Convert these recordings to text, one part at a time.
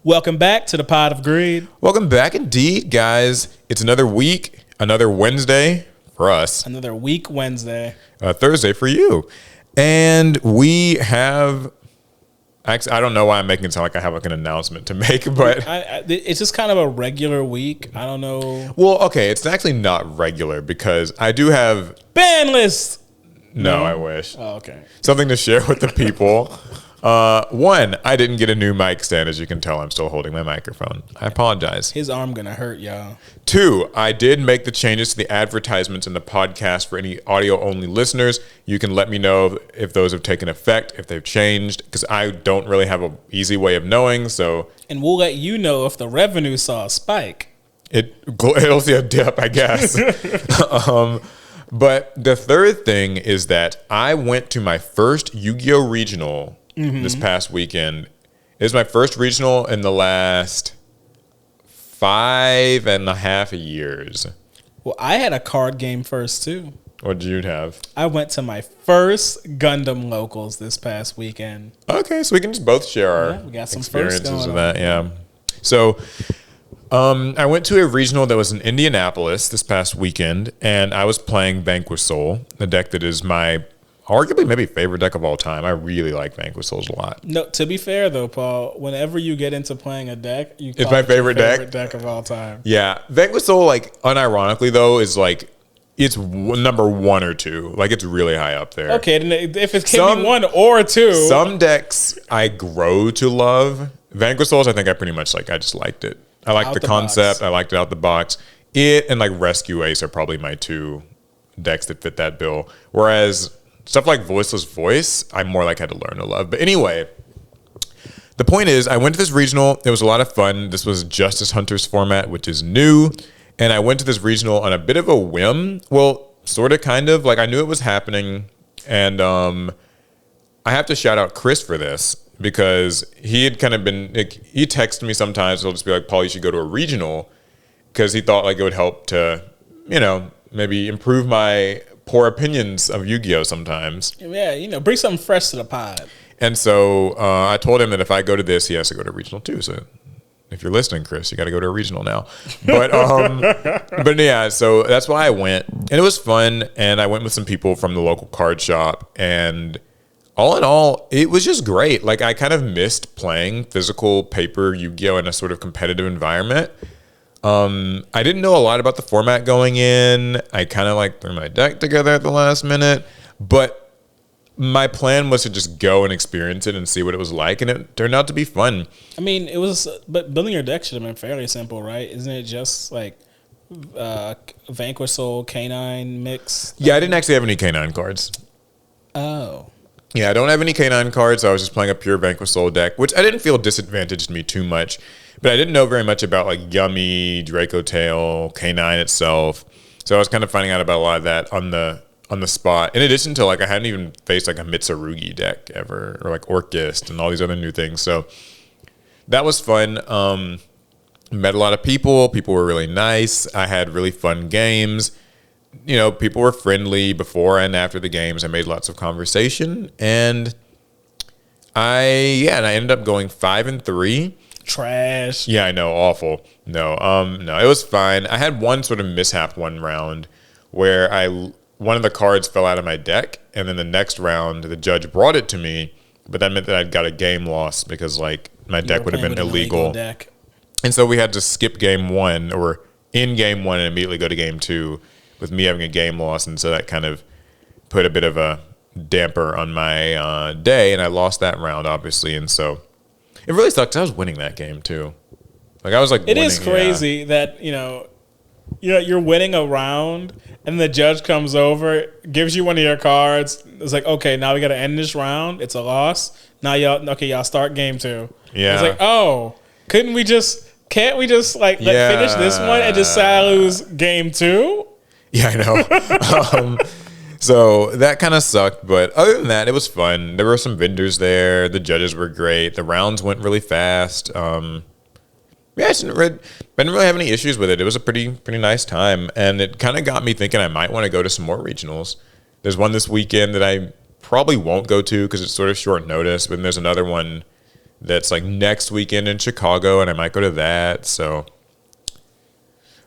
Welcome back to the Pod of Greed. Welcome back indeed, guys. It's another week, another Wednesday for us. Another week Wednesday. Thursday for you. And we have... Actually, I don't know why I'm making it sound like I have like an announcement to make, but... It's just kind of a regular week. I don't know. Well, okay, it's actually not regular because I do have... Ban list! No, I wish. Oh, okay. Something to share with the people. One, I didn't get a new mic stand. As you can tell, I'm still holding my microphone. I apologize. His arm gonna hurt, y'all. Two, I did make the changes to the advertisements in the podcast for any audio-only listeners. You can let me know if those have taken effect, if they've changed, because I don't really have an easy way of knowing. So, and we'll let you know if the revenue saw a spike. It'll see a dip, I guess. But the third thing is that I went to my first Yu-Gi-Oh! Regional this past weekend. It was my first regional in the last 5.5 years. Well, I had a card game first, too. What did you have? I went to my first Gundam locals this past weekend. Okay, so we can just both share our we got some experiences of that. Yeah. So I went to a regional that was in Indianapolis this past weekend, and I was playing Vanquish Soul, the deck that is my arguably maybe favorite deck of all time. I really like Vanquish Souls a lot. No, to be fair though, Paul, whenever you get into playing a deck, it's my favorite deck of all time. Yeah, Vanquish Soul, like unironically though, is like it's number 1 or 2. Like it's really high up there. Okay, then if it can be 1 or 2, some decks I grow to love. Vanquish Souls, I think I pretty much like. I just liked it. I liked the concept. I liked it out the box. It and like Rescue Ace are probably my 2 decks that fit that bill. Whereas stuff like Voiceless Voice, I more like had to learn to love. But anyway, the point is, I went to this regional. It was a lot of fun. This was Justice Hunters format, which is new. And I went to this regional on a bit of a whim. Well, sort of, kind of. Like, I knew it was happening. And I have to shout out Chris for this, because he had kind of been, like, he texted me sometimes. He'll just be like, Paul, you should go to a regional, because he thought like it would help to, you know, maybe improve my poor opinions of Yu-Gi-Oh! Sometimes. Yeah, you know, bring something fresh to the pod. And so I told him that if I go to this, he has to go to regional too. So if you're listening, Chris, you got to go to a regional now. But but yeah, so that's why I went, and it was fun. And I went with some people from the local card shop, and all in all, it was just great. Like, I kind of missed playing physical paper Yu-Gi-Oh! In a sort of competitive environment. I didn't know a lot about the format going in. I kind of like threw my deck together at the last minute, but my plan was to just go and experience it and see what it was like, and it turned out to be fun. I mean, it was, but building your deck should have been fairly simple, right? Isn't it just like Vanquish Soul, Canine mix? Yeah, I didn't actually have any Canine cards. Oh. Yeah, I don't have any Canine cards. So I was just playing a pure Vanquish Soul deck, which I didn't feel disadvantaged me too much. But I didn't know very much about like Yummy, Draco Tail, Canine itself. So I was kind of finding out about a lot of that on the spot. In addition to, like, I hadn't even faced like a Mitsurugi deck ever, or like Orchist and all these other new things. So that was fun. Met a lot of people. People were really nice. I had really fun games. You know, people were friendly before and after the games. I made lots of conversation, and I ended up going 5-3. Trash. Yeah, I know, awful. No, it was fine. I had one sort of mishap one round where one of the cards fell out of my deck, and then the next round the judge brought it to me, but that meant that I'd got a game loss because like my deck would have been illegal. And so we had to skip game 1 or in game 1 and immediately go to game 2 with me having a game loss, and so that kind of put a bit of a damper on my day, and I lost that round obviously, and so it really sucks. I was winning that game too. Like, I was like, it is crazy that, you know, you're winning a round and the judge comes over, gives you one of your cards. It's like, okay, now we got to end this round. It's a loss. Now y'all start game 2. Yeah. It's like, oh, can't we just like finish this one and just say I lose game 2? Yeah, I know. So that kind of sucked, but other than that, it was fun. There were some vendors there. The judges were great. The rounds went really fast. I didn't really have any issues with it. It was a pretty nice time, and it kind of got me thinking I might want to go to some more regionals. There's one this weekend that I probably won't go to because it's sort of short notice, but then there's another one that's like next weekend in Chicago, and I might go to that. So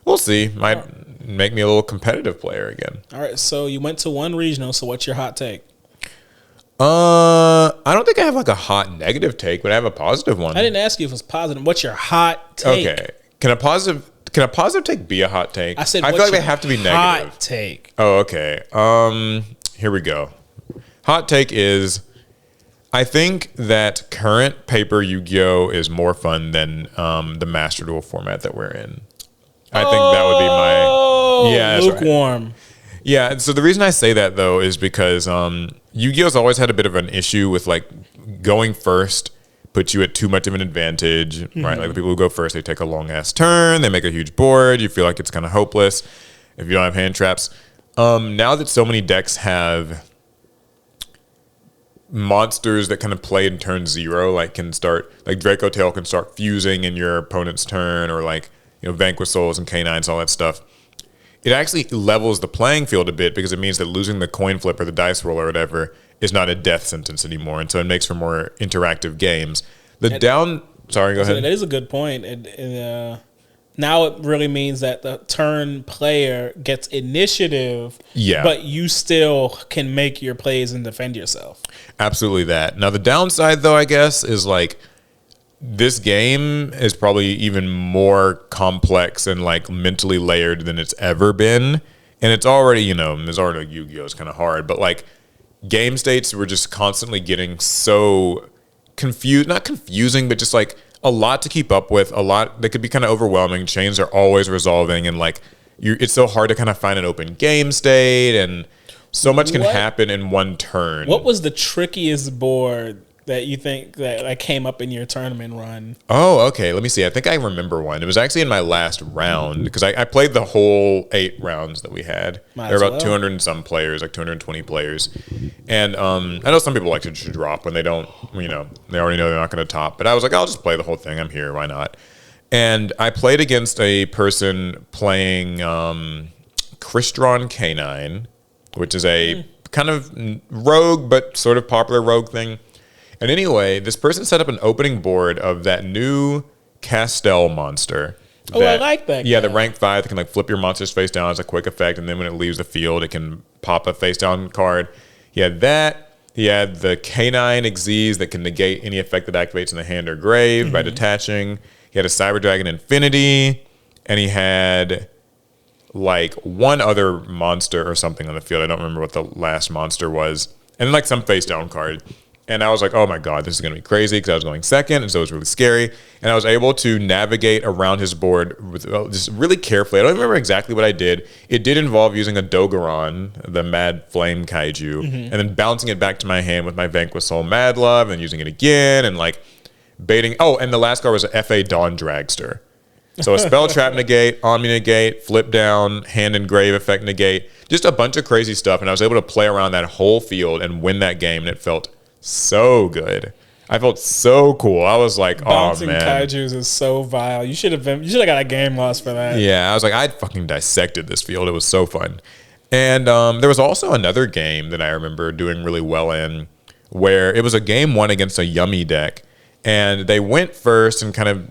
we'll see. Might make me a little competitive player again. All right, so you went to one regional. So what's your hot take? I don't think I have like a hot negative take, but I have a positive one. I didn't ask you if it was positive. What's your hot take? Okay. Can a positive take be a hot take? I said, I feel like they have to be negative. Hot take. Oh, okay. Here we go. Hot take is, I think that current paper Yu-Gi-Oh is more fun than the Master Duel format that we're in. I think that would be my that's lukewarm. Right. Yeah, and so the reason I say that though is because Yu-Gi-Oh's always had a bit of an issue with like going first puts you at too much of an advantage, right? Like the people who go first, they take a long ass turn, they make a huge board, you feel like it's kind of hopeless if you don't have hand traps. Now that so many decks have monsters that kind of play in turn 0, like can start, like Draco Tail can start fusing in your opponent's turn, or like, you know, Vanquish Souls and K9s, all that stuff. It actually levels the playing field a bit because it means that losing the coin flip or the dice roll or whatever is not a death sentence anymore. And so it makes for more interactive games. Sorry, go ahead. That is a good point. Now it really means that the turn player gets initiative, but you still can make your plays and defend yourself. Absolutely that. Now the downside though, I guess, is like this game is probably even more complex and like mentally layered than it's ever been. And it's already, you know, there's already Yu-Gi-Oh! Is kind of hard, but like game states were just constantly getting so confused, not confusing, but just like a lot to keep up with, a lot that could be kind of overwhelming. Chains are always resolving, and like it's so hard to kind of find an open game state, and so much can happen in one turn. What was the trickiest board that you think that came up in your tournament run? Oh, okay. Let me see. I think I remember one. It was actually in my last round because I played the whole 8 rounds that we had. There were about 200 and some players, like 220 players. And I know some people like to drop when they don't, you know, they already know they're not going to top. But I was like, I'll just play the whole thing. I'm here. Why not? And I played against a person playing Crystron K9, which is a kind of rogue but sort of popular rogue thing. And anyway, this person set up an opening board of that new Castell monster. I like that. Yeah, the rank 5 that can like flip your monster's face down as a quick effect, and then when it leaves the field, it can pop a face down card. He had that. He had the K9 Xyz that can negate any effect that activates in the hand or grave by detaching. He had a Cyber Dragon Infinity, and he had like one other monster or something on the field. I don't remember what the last monster was. And then like some face down card. And I was like, oh my God, this is going to be crazy, because I was going second, and so it was really scary. And I was able to navigate around his board with just really carefully. I don't remember exactly what I did. It did involve using a Dogoron, the Mad Flame Kaiju, and then bouncing it back to my hand with my Vanquish Soul Mad Love, and using it again, and like baiting. Oh, and the last card was a FA Dawn Dragster. So a spell trap negate, Omni negate, flip down, hand engrave effect negate, just a bunch of crazy stuff. And I was able to play around that whole field and win that game, and it felt so good. I felt so cool. I was like, bouncing oh man, kaijus is so vile. You should have got a game loss for that. Yeah, I was like, I'd fucking dissected this field. It was so fun. And there was also another game that I remember doing really well in, where it was a game 1 against a Yummy deck, and they went first, and kind of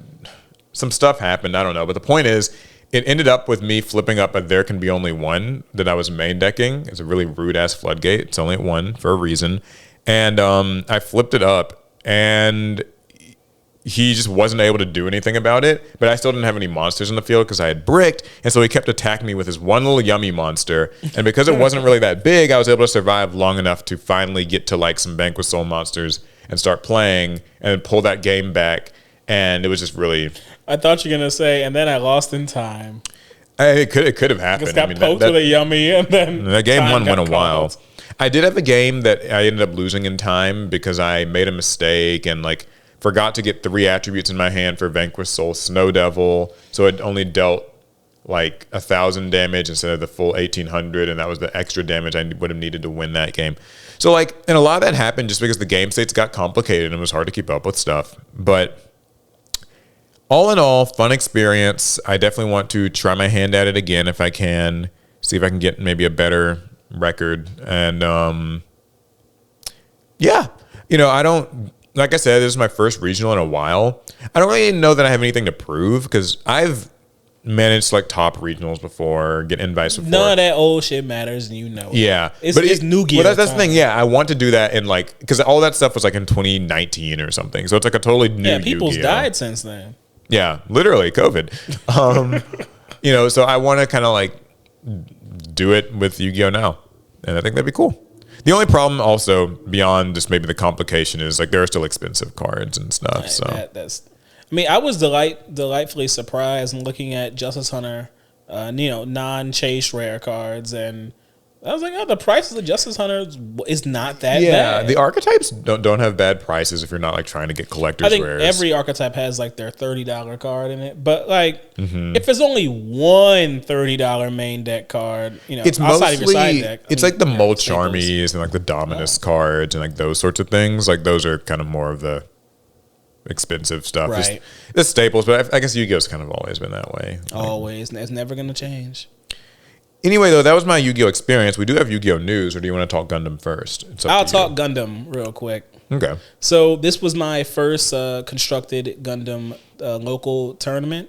some stuff happened. I don't know, but the point is, it ended up with me flipping up a There Can Be Only One that I was main decking. It's a really rude ass floodgate. It's only at 1 for a reason. And I flipped it up, and he just wasn't able to do anything about it. But I still didn't have any monsters in the field because I had bricked, and so he kept attacking me with his one little Yummy monster. And because it wasn't really that big, I was able to survive long enough to finally get to like some Vanquish Soul monsters and start playing, and then pull that game back. And it was just really. I thought you were gonna say, and then I lost in time. It could have happened. Just got poked with a Yummy, and then that game 1 went a while. I did have a game that I ended up losing in time because I made a mistake and like forgot to get 3 attributes in my hand for Vanquish Soul Snow Devil, so it only dealt like 1,000 damage instead of the full 1,800, and that was the extra damage I would have needed to win that game. So like, and a lot of that happened just because the game states got complicated and it was hard to keep up with stuff. But all in all, fun experience. I definitely want to try my hand at it again if I can, see if I can get maybe a better record. And yeah, you know, like I said, this is my first regional in a while. I don't really know that I have anything to prove because I've managed like top regionals before, get invites before. None of that old shit matters, and you know. Yeah, it's new gear. But that's the thing. Yeah, I want to do that in like because all that stuff was like in 2019 or something. So it's like a totally new. Yeah, people's Yu-Gi-Oh. died since then. Yeah, literally COVID. You know, so I want to kind of like do it with Yu-Gi-Oh now, and I think that'd be cool. The only problem also beyond just maybe the complication is like there are still expensive cards and stuff. So that's. I mean, I was delightfully surprised in looking at Justice Hunter, non-chase rare cards, and I was like, oh, the prices of Justice Hunter is not that bad. Yeah, the archetypes don't have bad prices if you're not like trying to get collector's rares. I think every archetype has like their $30 card in it, but like if there's only one $30 main deck card, it's outside of your side deck. It's like the Mulch Armies and like the Dominus cards and like those sorts of things. Like those are kind of more of the expensive stuff. Right. The staples, but I guess Yu-Gi-Oh's kind of always been that way. Always. It's never going to change. Anyway, though, that was my Yu-Gi-Oh experience. We do have Yu-Gi-Oh news, or do you want to talk Gundam first? I'll talk Gundam real quick. Okay. So this was my first constructed Gundam local tournament.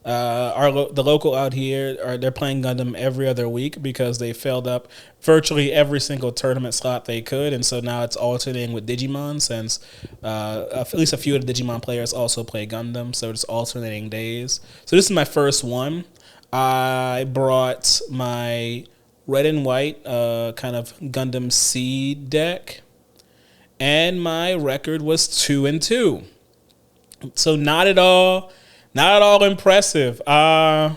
The local out here, they're playing Gundam every other week because they filled up virtually every single tournament slot they could, and so now it's alternating with Digimon since at least a few of the Digimon players also play Gundam, so it's alternating days. So this is my first one. I brought my red and white kind of Gundam Seed deck, and my record was 2-2. So not at all impressive. I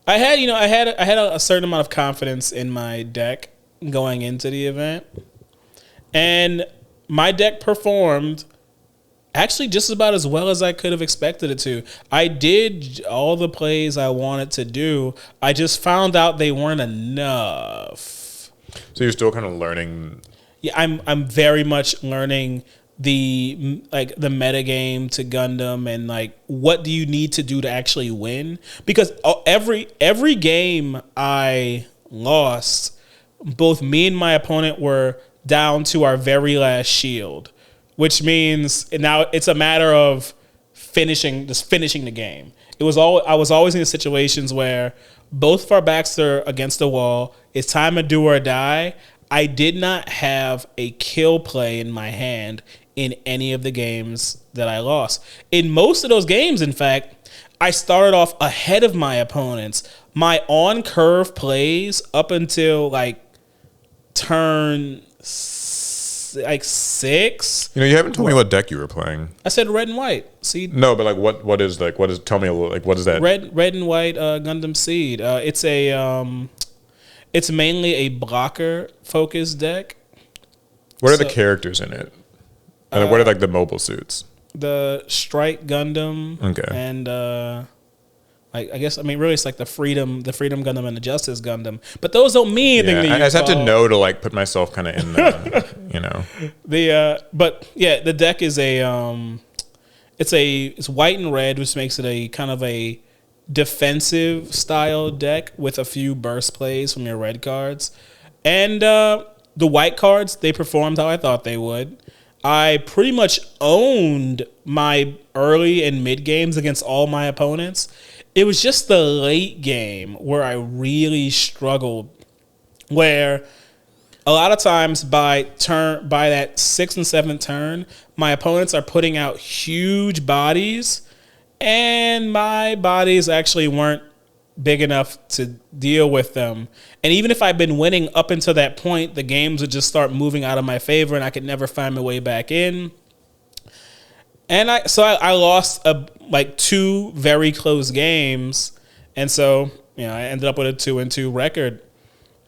had a certain amount of confidence in my deck going into the event, and my deck performed actually just about as well as I could have expected it to. I did all the plays I wanted to do. I just found out they weren't enough. So you're still kind of learning. Yeah, I'm very much learning the meta game to Gundam and like what do you need to do to actually win, because every game I lost, both me and my opponent were down to our very last shield, which means now it's a matter of finishing the game. I was always in situations where both of our backs are against the wall. It's time to do or die. I did not have a kill play in my hand in any of the games that I lost. In most of those games, in fact, I started off ahead of my opponents. My on-curve plays up until like turn 6. You haven't told me what deck you were playing. I said red and white. Seed. No, but like what is tell me a little, like what is that? Red and white Gundam Seed. It's mainly a blocker focused deck. What are the characters in it? And what are like the mobile suits? The Strike Gundam. Okay. And really it's like the Freedom Gundam and the Justice Gundam. But those don't mean anything to you. I just have to know to like put myself kind of in the the deck is it's white and red, which makes it a kind of a defensive style deck with a few burst plays from your red cards. And the white cards, they performed how I thought they would. I pretty much owned my early and mid games against all my opponents. It was just the late game where I really struggled, where a lot of times by that 6th and 7th turn, my opponents are putting out huge bodies, and my bodies actually weren't big enough to deal with them. And even if I'd been winning up until that point, the games would just start moving out of my favor, and I could never find my way back in. And I lost 2 very close games, and so I ended up with a 2-2 record.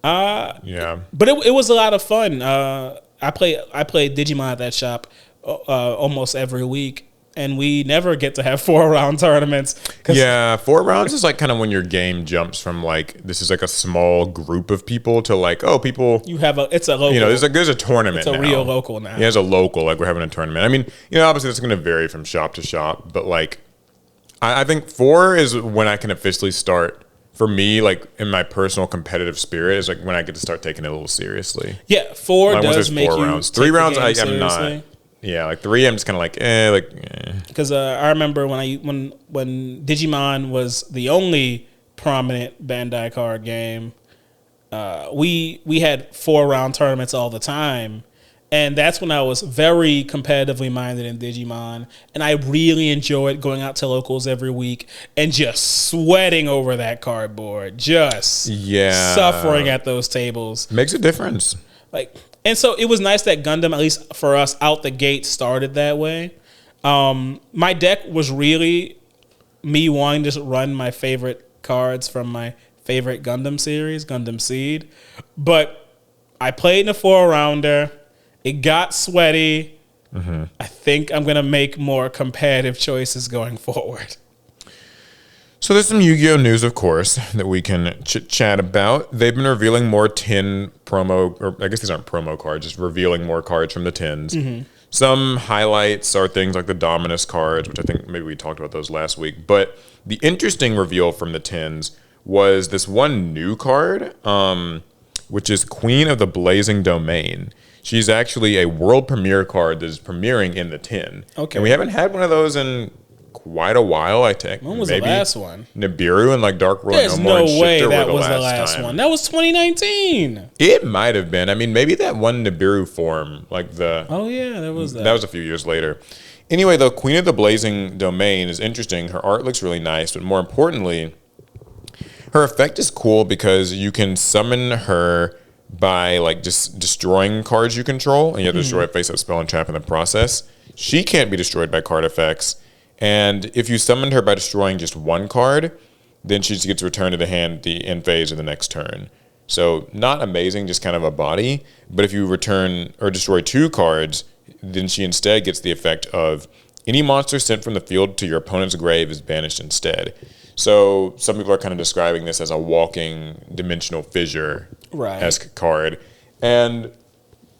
But it was a lot of fun. I played Digimon at that shop almost every week, and we never get to have 4-round tournaments. 4 rounds is like kind of when your game jumps from like this is like a small group of people to like people. It's a local. There's a tournament. It's a real local now. Yeah, it's a local. Like we're having a tournament. I mean, obviously that's going to vary from shop to shop, but like I think 4 is when I can officially start. For me, like in my personal competitive spirit, is like when I get to start taking it a little seriously. Yeah, 4 does make 4 you rounds. 3 rounds, I'm seriously. Yeah, like 3, I'm just kind of like, Because I remember when Digimon was the only prominent Bandai card game, we had 4-round tournaments all the time. And that's when I was very competitively minded in Digimon. And I really enjoyed going out to locals every week and just sweating over that cardboard. Just suffering at those tables. Makes a difference. And so it was nice that Gundam, at least for us, out the gate started that way. My deck was really me wanting to run my favorite cards from my favorite Gundam series, Gundam Seed. But I played in a 4-rounder. It got sweaty. Mm-hmm. I think I'm going to make more competitive choices going forward. So there's some Yu-Gi-Oh news, of course, that we can chit-chat about. They've been revealing more tin promo, or I guess these aren't promo cards, just revealing more cards from the tins. Mm-hmm. Some highlights are things like the Dominus cards, which I think maybe we talked about those last week. But the interesting reveal from the tins was this one new card, which is Queen of the Blazing Domain. She's actually a world premiere card that is premiering in the tin. Okay. And we haven't had one of those in quite a while, I think. When was maybe the last one? Nibiru and like Dark World. There's no way that was the last one. That was 2019. It might have been. I mean, maybe that one Nibiru form, like the... Oh, yeah, there was that. That was a few years later. Anyway, though, Queen of the Blazing Domain is interesting. Her art looks really nice, but more importantly, her effect is cool because you can summon her by like just destroying cards you control, and you have to destroy a face-up spell and trap in the process. She can't be destroyed by card effects, and if you summoned her by destroying just one card, then she just gets returned to the hand the end phase of the next turn. So not amazing, just kind of a body. But if you return or destroy 2 cards, then she instead gets the effect of any monster sent from the field to your opponent's grave is banished instead. So some people are kind of describing this as a walking dimensional fissure-esque card. And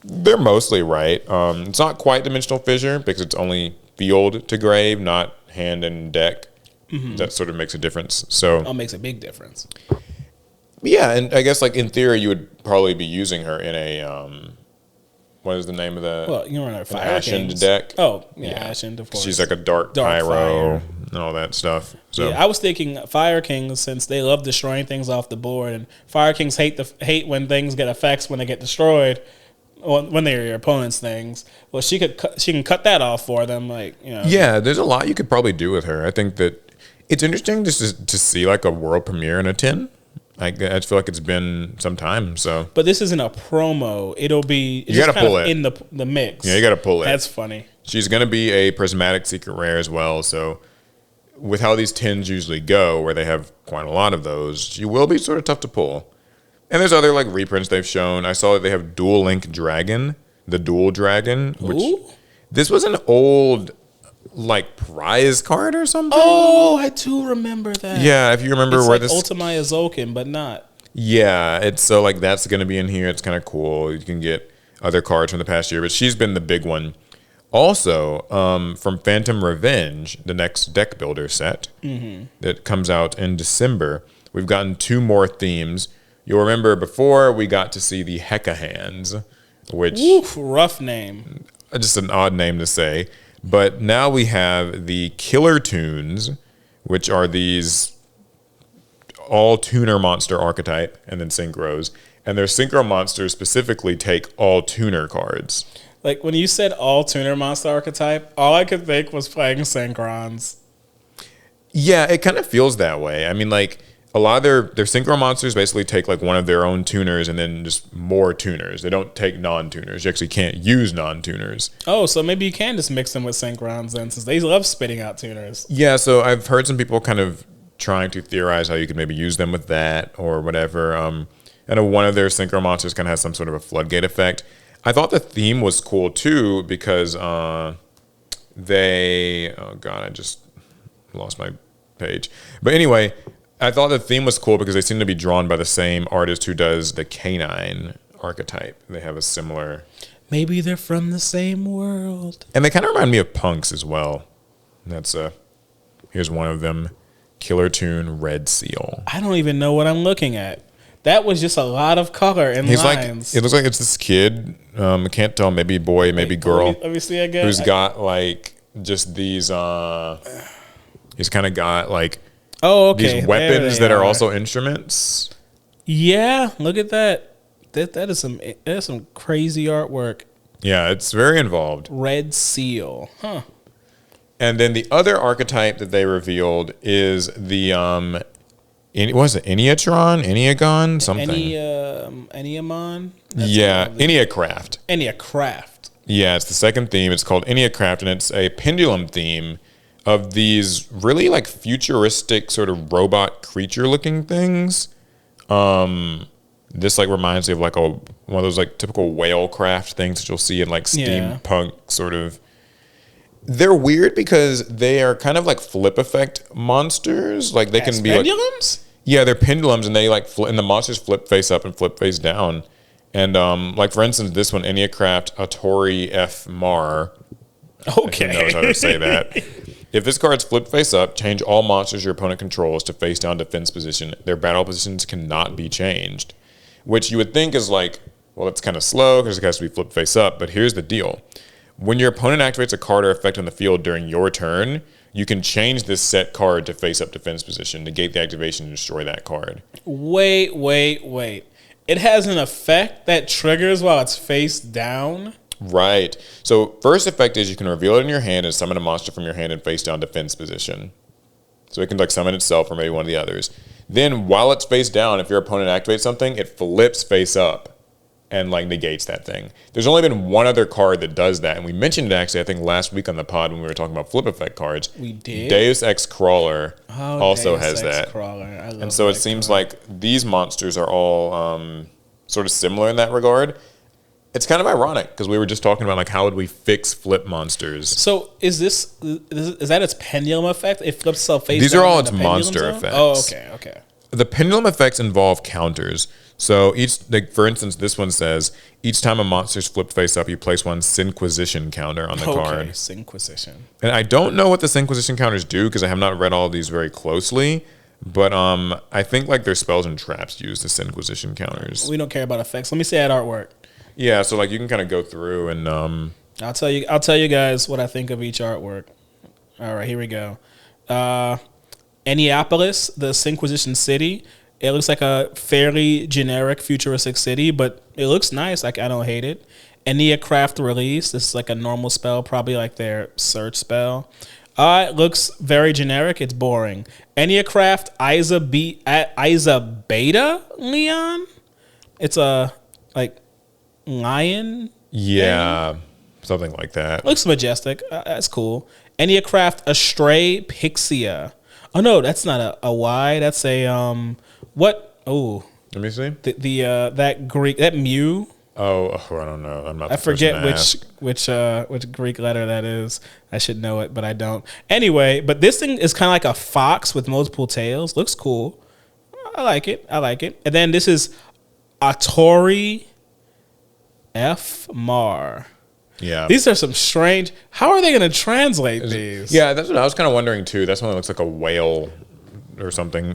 they're mostly right. It's not quite dimensional fissure because it's only field to grave, not hand and deck. Mm-hmm. That sort of makes a difference. So it makes a big difference. Yeah, and I guess like in theory you would probably be using her in a... what is the name of the... Well, you run a Fire Ashen deck. Oh, yeah, Ashen, of course. She's like a dark pyro fire and all that stuff. So yeah, I was thinking Fire Kings, since they love destroying things off the board, and Fire Kings hate when things get effects when they get destroyed, or when they're your opponent's things. Well, she can cut that off for them, like, you know. Yeah, there's a lot you could probably do with her. I think that it's interesting just to see like a world premiere in a tin. I just feel like it's been some time. So, but this isn't a promo. It'll be you got to pull it in the mix. Yeah, you got to pull it. That's funny. She's going to be a prismatic secret rare as well. So, with how these tins usually go, where they have quite a lot of those, she will be sort of tough to pull. And there's other like reprints they've shown. I saw that they have Dual Link Dragon, the Dual Dragon, which this was an old like prize card or something. Oh, I do remember that. Yeah, if you remember it's where like this Ultima Azoken, but not. Yeah, it's so like that's going to be in here. It's kind of cool. You can get other cards from the past year, but she's been the big one. Also, from Phantom Revenge, the next deck builder set that comes out in December, we've gotten 2 more themes. You'll remember before we got to see the Hecka Hands, which rough name, just an odd name to say. But now we have the Killer Tunes, which are these all tuner monster archetype, and then synchros. And their synchro monsters specifically take all tuner cards. Like when you said all tuner monster archetype, all I could think was playing Synchrons. Yeah, it kind of feels that way. I mean, like a lot of their synchro monsters basically take like one of their own tuners and then just more tuners. They don't take non-tuners. You actually can't use non-tuners. Oh, so maybe you can just mix them with Synchrons then, since they love spitting out tuners. Yeah, so I've heard some people kind of trying to theorize how you could maybe use them with that or whatever. I know one of their synchro monsters kind of has some sort of a floodgate effect. I thought the theme was cool too because oh god, I just lost my page. But anyway, I thought the theme was cool because they seem to be drawn by the same artist who does the canine archetype. They have a similar... Maybe they're from the same world. And they kind of remind me of punks as well. That's here's one of them. Killer Tune Red Seal. I don't even know what I'm looking at. That was just a lot of color and He's lines. like, it looks like it's this kid. I can't tell, maybe boy, maybe girl. Let me see again. Who's got like just these, he's kind of got like these weapons that are also instruments. Yeah, look at that. That is some crazy artwork. Yeah, it's very involved. Red Seal. Huh. And then the other archetype that they revealed is the was it Enneatron? Enneagon? Something. Enneamon? Yeah, Enneacraft. Enneacraft. Yeah, it's the second theme. It's called Enneacraft, and it's a pendulum theme of these really like futuristic sort of robot creature looking things. This like reminds me of like one of those like typical whalecraft things that you'll see in like steampunk sort of. They're weird because they are kind of like flip effect monsters. Like they can be pendulums? Yeah, they're pendulums, and they like and the monsters flip face up and flip face down. And like for instance, this one, Enneacraft Atori F Mar. Okay. Who knows how to say that? If this card's flipped face up, change all monsters your opponent controls to face down defense position. Their battle positions cannot be changed. Which you would think is like, well, that's kind of slow because it has to be flipped face up. But here's the deal. When your opponent activates a card or effect on the field during your turn, you can change this set card to face up defense position, negate the activation, and destroy that card. Wait. It has an effect that triggers while it's face down? Right. So first effect is you can reveal it in your hand and summon a monster from your hand in face down defense position. So it can like summon itself or maybe one of the others. Then while it's face down, if your opponent activates something, it flips face up and like negates that thing. There's only been one other card that does that, and we mentioned it actually I think last week on the pod when we were talking about flip effect cards. We did. Deus Ex Crawler also Deus has Ex that. Crawler. I love and so it seems like these monsters are all sort of similar in that regard. It's kind of ironic because we were just talking about like how would we fix flip monsters. So is that its pendulum effect? It flips itself face down. These are all its monster effects. Oh, okay. The pendulum effects involve counters. So like for instance, this one says each time a monster's flipped face up, you place one Synquisition counter on the card. Synquisition. And I don't know what the Synquisition counters do because I have not read all of these very closely. But I think like their spells and traps use the Synquisition counters. We don't care about effects. Let me see that artwork. Yeah, so like you can kind of go through and I'll tell you guys what I think of each artwork. All right, here we go. Enneapolis, the Synquisition city. It looks like a fairly generic futuristic city, but it looks nice. Like I don't hate it. Enneacraft release. This is like a normal spell, probably like their search spell. It looks very generic. It's boring. Enneacraft Isa Beta Leon. It's a like lion. Yeah, something like that. Looks majestic. That's cool. Enneacraft Astray Pixia. Oh no, that's not a Y. That's a what? Oh, let me see. that Mew. Oh, I don't know. I'm not. I forget which Greek letter that is. I should know it, but I don't. Anyway, but this thing is kind of like a fox with multiple tails. Looks cool. I like it. And then this is Atori F Mar. Yeah. These are some strange. How are they going to translate these? Yeah, that's what I was kind of wondering too. That's one that looks like a whale or something.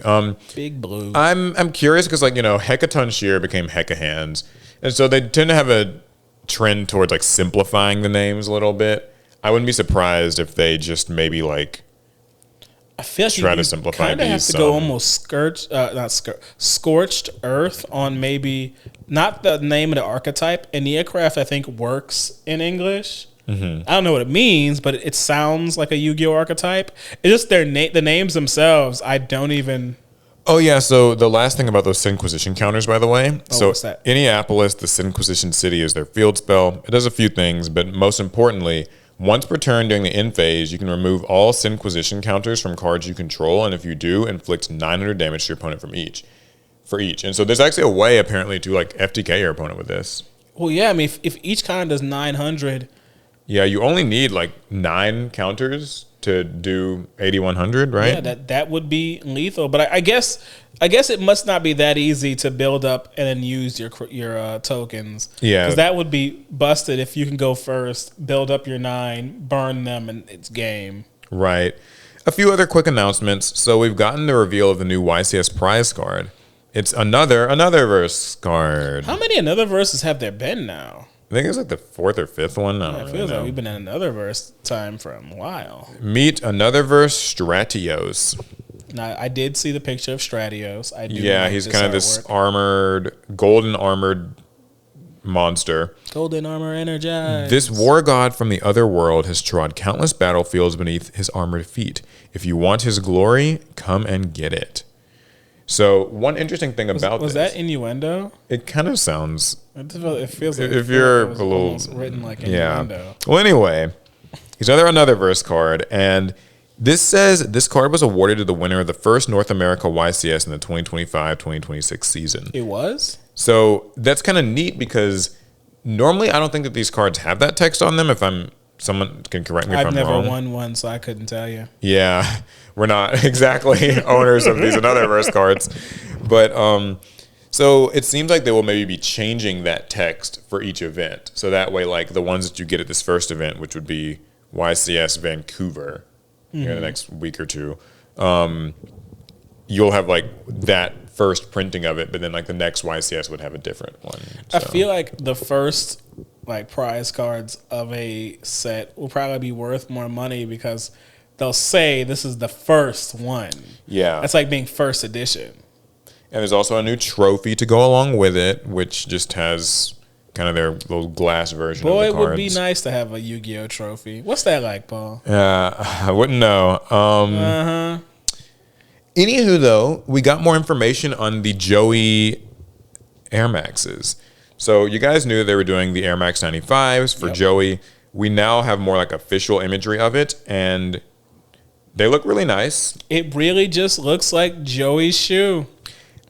Big blue. I'm curious because like Hecaton Shear became Hecahands, and so they tend to have a trend towards like simplifying the names a little bit. I wouldn't be surprised if they just maybe like I feel like try to simplify kind of have these. to go almost scorched earth on maybe not the name of the archetype. Enneacraft I think works in English. Mm-hmm. I don't know what it means, but it sounds like a Yu-Gi-Oh archetype. It's just the names themselves. I don't even. Oh yeah, so the last thing about those Synquisition counters, by the way. So what's that? Enneapolis, the Synquisition city, is their field spell. It does a few things, but most importantly, once per turn during the end phase, you can remove all Synquisition counters from cards you control, and if you do, inflict 900 damage to your opponent for each. And so there's actually a way apparently to like FTK your opponent with this. Well, yeah, I mean, if each kind does 900. Yeah, you only need like 9 counters to do 8100, right? Yeah, that would be lethal. But I guess it must not be that easy to build up and then use your tokens. Yeah, because that would be busted if you can go first, build up your 9, burn them, and it's game. Right. A few other quick announcements. So we've gotten the reveal of the new YCS prize card. It's another verse card. How many another verses have there been now? I think it's like the 4th or 5th one. I don't It really feels know. like we've been in another verse time for a while. Meet another verse Stratios. Now, I did see the picture of Stratios. I do. Yeah, like he's this kind of this artwork. golden armored monster. Golden armor energized. This war god from the other world has trod countless battlefields beneath his armored feet. If you want his glory, come and get it. So one interesting thing about was this, that innuendo? it kind of sounds. It feels like If you're it was a little almost written like innuendo. Well, anyway, he's another verse card, and this says this card was awarded to the winner of the first North America YCS in the 2025-2026 season. It was? So that's kind of neat because normally I don't think that these cards have that text on them. Someone can correct me if I've I'm never wrong. won one, so I couldn't tell you. Yeah, we're not exactly owners of these another verse cards, but so it seems like they will maybe be changing that text for each event. So that way, like the ones that you get at this first event, which would be YCS Vancouver, in the next week or two, you'll have like that first printing of it, but then like the next YCS would have a different one. I feel like the first like prize cards of a set will probably be worth more money because they'll say this is the first one. Yeah. That's like being first edition. And there's also a new trophy to go along with it, which just has kind of their little glass version of the Boy, cards. it would be nice to have a Yu-Gi-Oh trophy. What's that like, Paul? I wouldn't know. Anywho, though, we got more information on the Joey Air Maxes. So you guys knew they were doing the Air Max 95s for Joey. We now have more like official imagery of it, and they look really nice. It really just looks like Joey's shoe.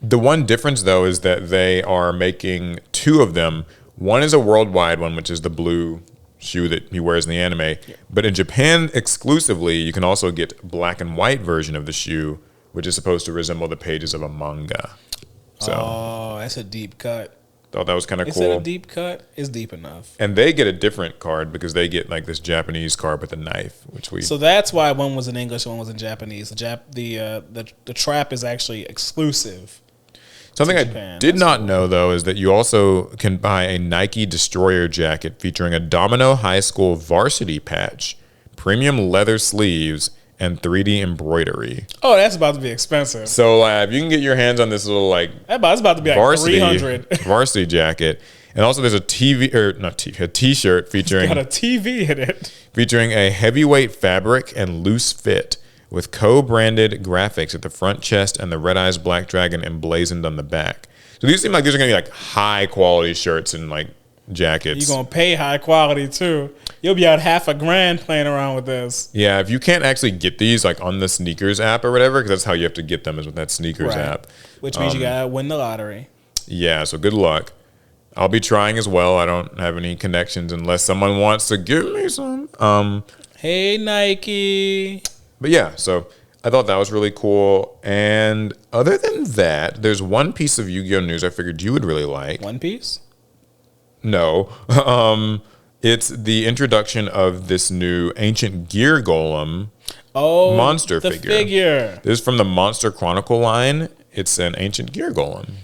The one difference, though, is that they are making 2 of them. One is a worldwide one, which is the blue shoe that he wears in the anime. Yeah. But in Japan exclusively, you can also get black and white version of the shoe, which is supposed to resemble the pages of a manga. So, oh, that's a deep cut. Thought that was kind of cool. Is it a deep cut? It's deep enough. And they get a different card because they get like this Japanese card with a knife, which we. So that's why one was in English and one was in Japanese. The trap is actually exclusive. Something I did not know, though, is that you also can buy a Nike Destroyer jacket featuring a Domino High School varsity patch, premium leather sleeves, and 3D embroidery. Oh, that's about to be expensive. So if you can get your hands on this little like that's about to be like $300 varsity jacket, and also there's a T-shirt featuring got a TV in it, featuring a heavyweight fabric and loose fit, with co-branded graphics at the front chest and the Red Eyes Black Dragon emblazoned on the back. So these seem like these are going to be like high quality shirts and like jackets. You're going to pay high quality too. You'll be out $500,000 playing around with this. Yeah, if you can't actually get these like on the Sneakers app or whatever, because that's how you have to get them is with that Sneakers app. Which means you got to win the lottery. Yeah, so good luck. I'll be trying as well. I don't have any connections unless someone wants to give me some. Hey, Nike. But yeah, so I thought that was really cool. And other than that, there's one piece of Yu-Gi-Oh! News I figured you would really like. One Piece? No. It's the introduction of this new Ancient Gear Golem monster figure. This is from the Monster Chronicle line. It's an Ancient Gear Golem.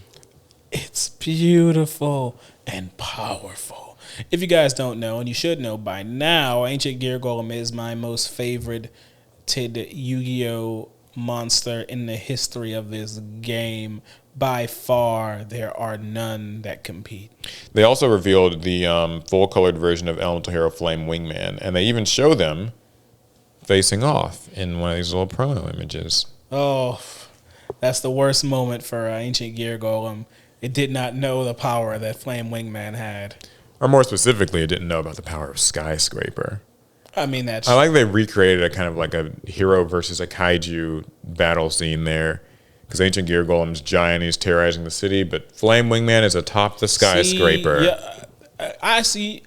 It's beautiful and powerful. If you guys don't know, and you should know by now, Ancient Gear Golem is my most favorite Yu-Gi-Oh! Monster in the history of this game. By far, there are none that compete. They also revealed the full-colored version of Elemental Hero Flame Wingman, and they even show them facing off in one of these little promo images. Oh, that's the worst moment for Ancient Gear Golem. It did not know the power that Flame Wingman had. Or more specifically, it didn't know about the power of Skyscraper. I mean, that's... I like they recreated a kind of like a hero versus a kaiju battle scene there. Because Ancient Gear Golem's giant, he's terrorizing the city, but Flame Wingman is atop the skyscraper. Yeah, I see.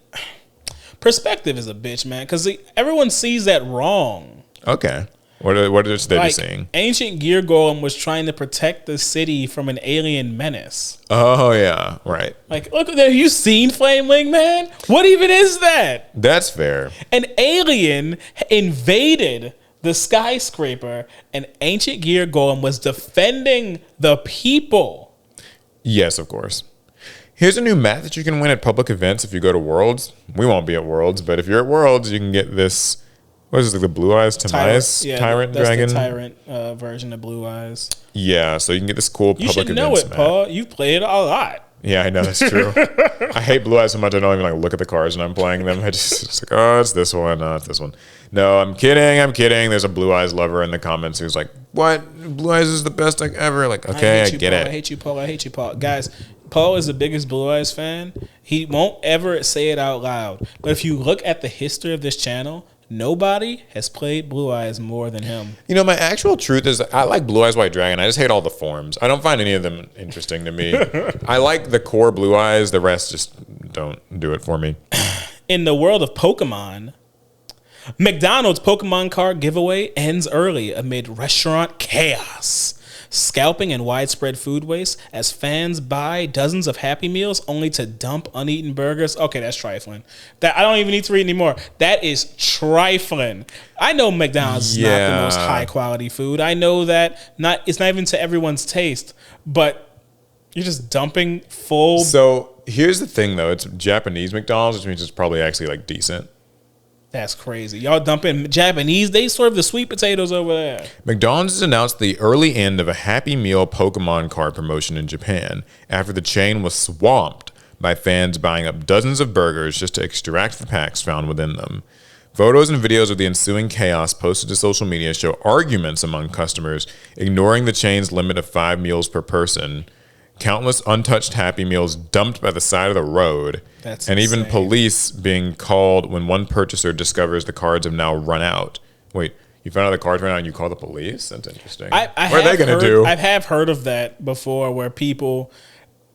Perspective is a bitch, man, because everyone sees that wrong. Okay. What are they be saying? Ancient Gear Golem was trying to protect the city from an alien menace. Oh, yeah. Right. Like, look, have you seen Flame Wingman? What even is that? That's fair. An alien invaded the skyscraper, and Ancient Gear Golem was defending the people. Yes, of course. Here's a new mat that you can win at public events if you go to Worlds. We won't be at Worlds, but if you're at Worlds, you can get this. What is this, like the Blue Eyes Tamias Tyrant that's Dragon? The Tyrant version of Blue Eyes. Yeah, so you can get this cool You public should know events it, mat. Paul. You've played a lot. Yeah, I know, that's true. I hate Blue Eyes so much I don't even like look at the cards when I'm playing them. It's like, oh, it's this one, it's this one. No, I'm kidding. There's a Blue Eyes lover in the comments who's like, what? Blue Eyes is the best deck ever. Like, okay, I get it. I hate you, Paul. Guys, Paul is the biggest Blue Eyes fan. He won't ever say it out loud. But if you look at the history of this channel, nobody has played Blue Eyes more than him. You know, my actual truth is I like Blue Eyes White Dragon. I just hate all the forms. I don't find any of them interesting to me. I like the core Blue Eyes. The rest just don't do it for me. In the world of Pokemon, McDonald's Pokemon card giveaway ends early amid restaurant chaos. Scalping and widespread food waste as fans buy dozens of Happy Meals only to dump uneaten burgers. Okay, that's trifling. That I don't even need to read anymore. That is trifling. I know McDonald's is not the most high quality food. I know that it's not even to everyone's taste, but you're just dumping full. So here's the thing, though. It's Japanese McDonald's, which means it's probably actually like decent. That's crazy. Y'all dumping Japanese. They serve the sweet potatoes over there. McDonald's has announced the early end of a Happy Meal Pokemon card promotion in Japan after the chain was swamped by fans buying up dozens of burgers just to extract the packs found within them. Photos and videos of the ensuing chaos posted to social media show arguments among customers, ignoring the chain's limit of 5 meals per person. Countless untouched Happy Meals dumped by the side of the road. That's and insane. Even police being called when one purchaser discovers the cards have now run out. Wait, you found out the cards ran out and you call the police? That's interesting. What are they going to do? I have heard of that before where people,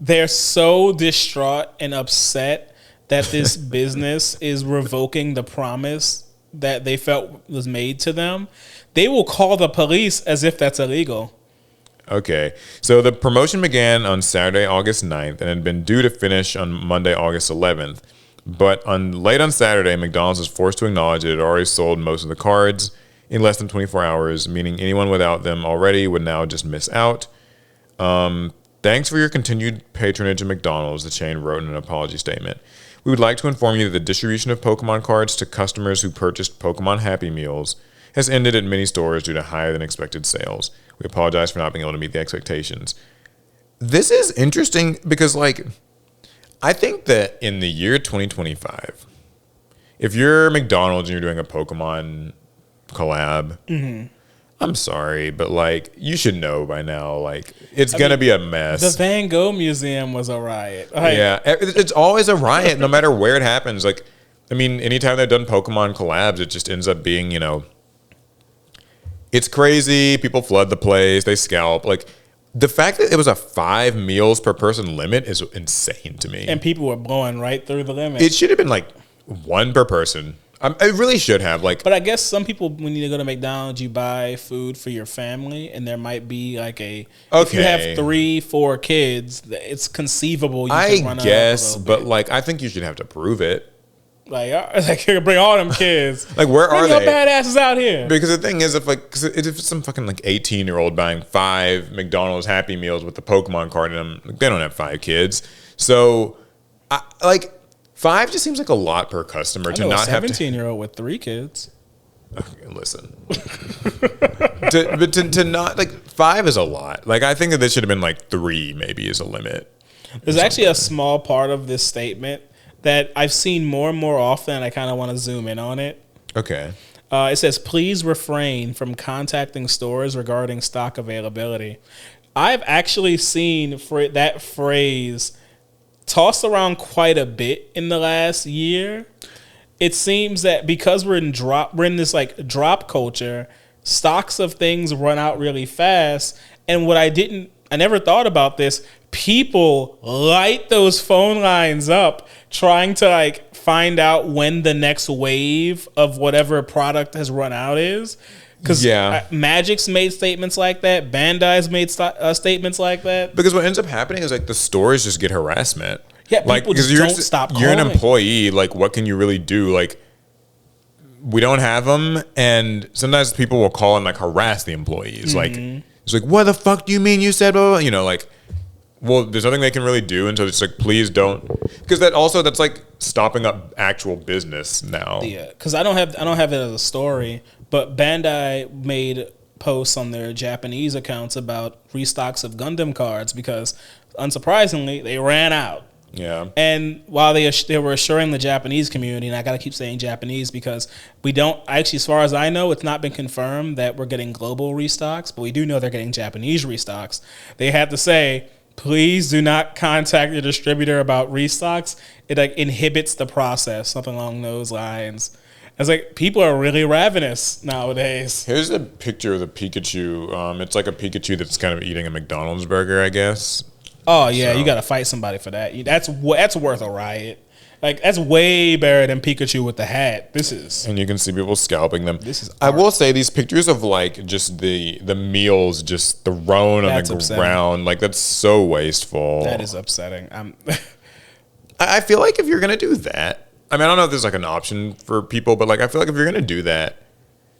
they're so distraught and upset that this business is revoking the promise that they felt was made to them. They will call the police as if that's illegal. Okay, so the promotion began on Saturday, August 9th, and had been due to finish on Monday, August 11th. But late on Saturday, McDonald's was forced to acknowledge it had already sold most of the cards in less than 24 hours, meaning anyone without them already would now just miss out. Thanks for your continued patronage of McDonald's, the chain wrote in an apology statement. We would like to inform you that the distribution of Pokemon cards to customers who purchased Pokemon Happy Meals has ended at many stores due to higher than expected sales. We apologize for not being able to meet the expectations. This is interesting because, like, I think that in the year 2025, if you're McDonald's and you're doing a Pokemon collab, I'm sorry, but, like, you should know by now, like, it's going to be a mess. The Van Gogh Museum was a riot. Yeah, it's always a riot no matter where it happens. Like, I mean, anytime they've done Pokemon collabs, it just ends up being, you know, it's crazy. People flood the place. They scalp. Like, the fact that it was a 5 meals per person limit is insane to me. And people were blowing right through the limit. It should have been like 1 per person. It really should have. Like, but I guess some people, when you go to McDonald's, you buy food for your family, and there might be like if you have 3-4 kids, it's conceivable. You can run guess, but like, I think you should have to prove it. Like bring all them kids. Like, where are they? Bring your badasses out here. Because the thing is, if it's some fucking like 18-year-old buying 5 McDonald's Happy Meals with the Pokemon card in them, like, they don't have 5 kids. So, 5 just seems like a lot per customer to not have. 17-year-old with 3 kids. Okay, listen, to not like 5 is a lot. Like, I think that this should have been like 3 maybe is a limit. There's actually a small part of this statement that I've seen more and more often, and I kind of want to zoom in on it. Okay. It says, please refrain from contacting stores regarding stock availability. I've actually seen that phrase tossed around quite a bit in the last year. It seems that because we're in this like drop culture, stocks of things run out really fast. And what I never thought about this, people light those phone lines up trying to like find out when the next wave of whatever product has run out is. Because Magic's made statements like that. Bandai's made statements like that. Because what ends up happening is like the stores just get harassment. Yeah, people just don't stop calling. You're an employee. Like, what can you really do? Like, we don't have them. And sometimes people will call and like harass the employees. Like, it's like, what the fuck do you mean you said blah, blah, blah? You know, like, Well, there's nothing they can really do until it's like, please don't, because that's like stopping up actual business now. Yeah, because I don't have it as a story, but Bandai made posts on their Japanese accounts about restocks of Gundam cards because, unsurprisingly, they ran out. Yeah. And while they were assuring the Japanese community, and I got to keep saying Japanese because we don't, actually, as far as I know, it's not been confirmed that we're getting global restocks, but we do know they're getting Japanese restocks. They had to say, please do not contact your distributor about restocks. It like inhibits the process, something along those lines. It's like people are really ravenous nowadays. Here's a picture of the Pikachu. It's like a Pikachu that's kind of eating a McDonald's burger, I guess. Oh yeah, you got to fight somebody for that. That's worth a riot. Like that's way better than Pikachu with the hat. This is, and you can see people scalping them. This is. I will say these pictures of like just the meals just thrown on the ground, like that's so wasteful. That is upsetting. I feel like if you're gonna do that, I mean, I don't know if there's like an option for people, but like I feel like if you're gonna do that,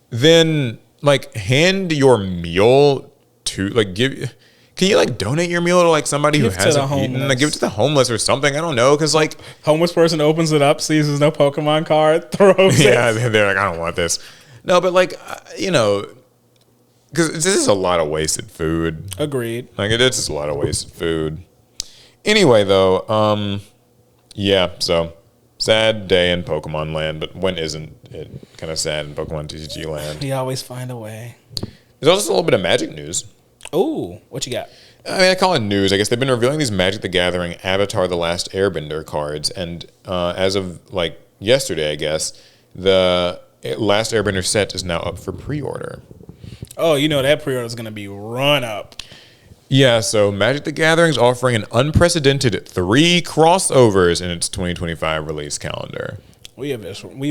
then like hand your meal to like give. Can you like donate your meal to like somebody who hasn't eaten? Like give it to the homeless or something. I don't know, because like homeless person opens it up, sees there's no Pokemon card, throws it. Yeah, they're like, I don't want this. No, but like you know, because this is a lot of wasted food. Agreed. Like it is just a lot of wasted food. Anyway, though, yeah. So sad day in Pokemon Land, but when isn't it kind of sad in Pokemon TCG Land? You always find a way. There's also a little bit of Magic news. Oh, what you got? I mean, I call it news. I guess they've been revealing these Magic the Gathering Avatar The Last Airbender cards. And as of, like, yesterday, I guess, the Last Airbender set is now up for pre-order. Oh, you know that pre-order is going to be run up. Yeah, so Magic the Gathering is offering an unprecedented 3 crossovers in its 2025 release calendar. We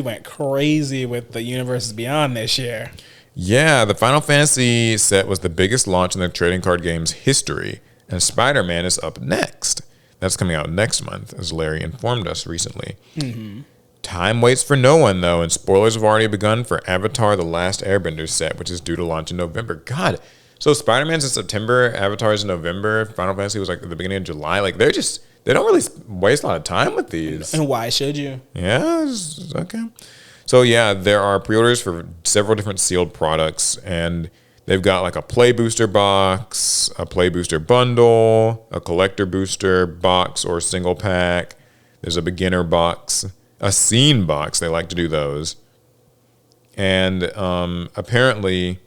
went crazy with the Universes Beyond this year. Yeah, the Final Fantasy set was the biggest launch in the trading card game's history, and Spider-Man is up next. That's coming out next month, as Larry informed us recently. Mm-hmm. Time waits for no one, though, and spoilers have already begun for Avatar The Last Airbender set, which is due to launch in November. God, so Spider-Man's in September, Avatar's in November, Final Fantasy was like at the beginning of July. Like, they don't really waste a lot of time with these. And why should you? Yeah, okay. So yeah, there are pre-orders for several different sealed products, and they've got like a play booster box, a play booster bundle, a collector booster box or single pack. There's a beginner box, a scene box. They like to do those. And apparently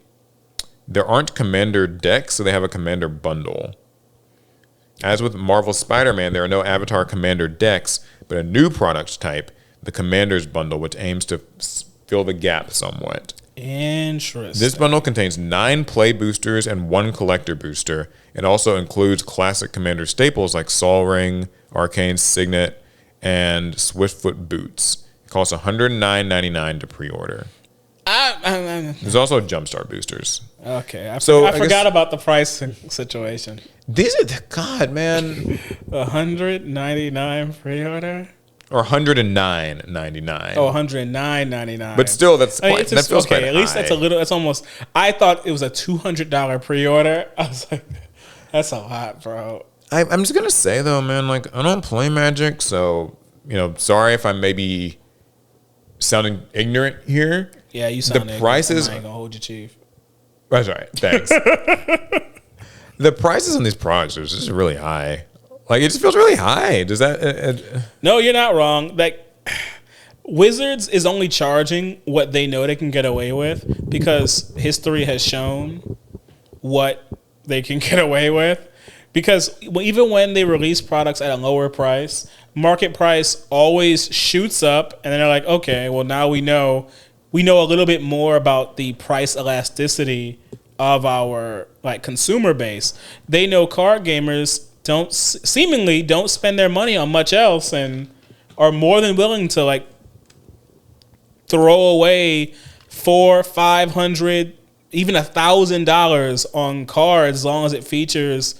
there aren't commander decks, so they have a commander bundle. As with Marvel Spider-Man, there are no Avatar commander decks, but a new product type, the Commander's Bundle, which aims to fill the gap somewhat. Interesting. This bundle contains 9 play boosters and 1 collector booster. It also includes classic Commander staples like Sol Ring, Arcane Signet, and Swiftfoot boots. It costs $109.99 to pre-order. There's also Jumpstart boosters. Okay, I forgot about the price situation. These are God, man. $199 pre-order. Or $109.99. Oh, $109.99. But still, that feels quite at least high. that's a little. That's almost. I thought it was a $200 pre-order. I was like, that's a lot, bro. I'm just gonna say though, man. Like, I don't play Magic, so sorry if I'm maybe sounding ignorant here. Yeah, you sound the prices. I ain't gonna hold you, chief. That's right. Thanks. The prices on these products are just really high. Like, it just feels really high. Does that? No, you're not wrong. Like, Wizards is only charging what they know they can get away with because history has shown what they can get away with. Because even when they release products at a lower price, market price always shoots up, and then they're like, okay, well now we know a little bit more about the price elasticity of our consumer base. They know card gamers seemingly don't spend their money on much else and are more than willing to throw away $400, $500, even $1,000 on cards as long as it features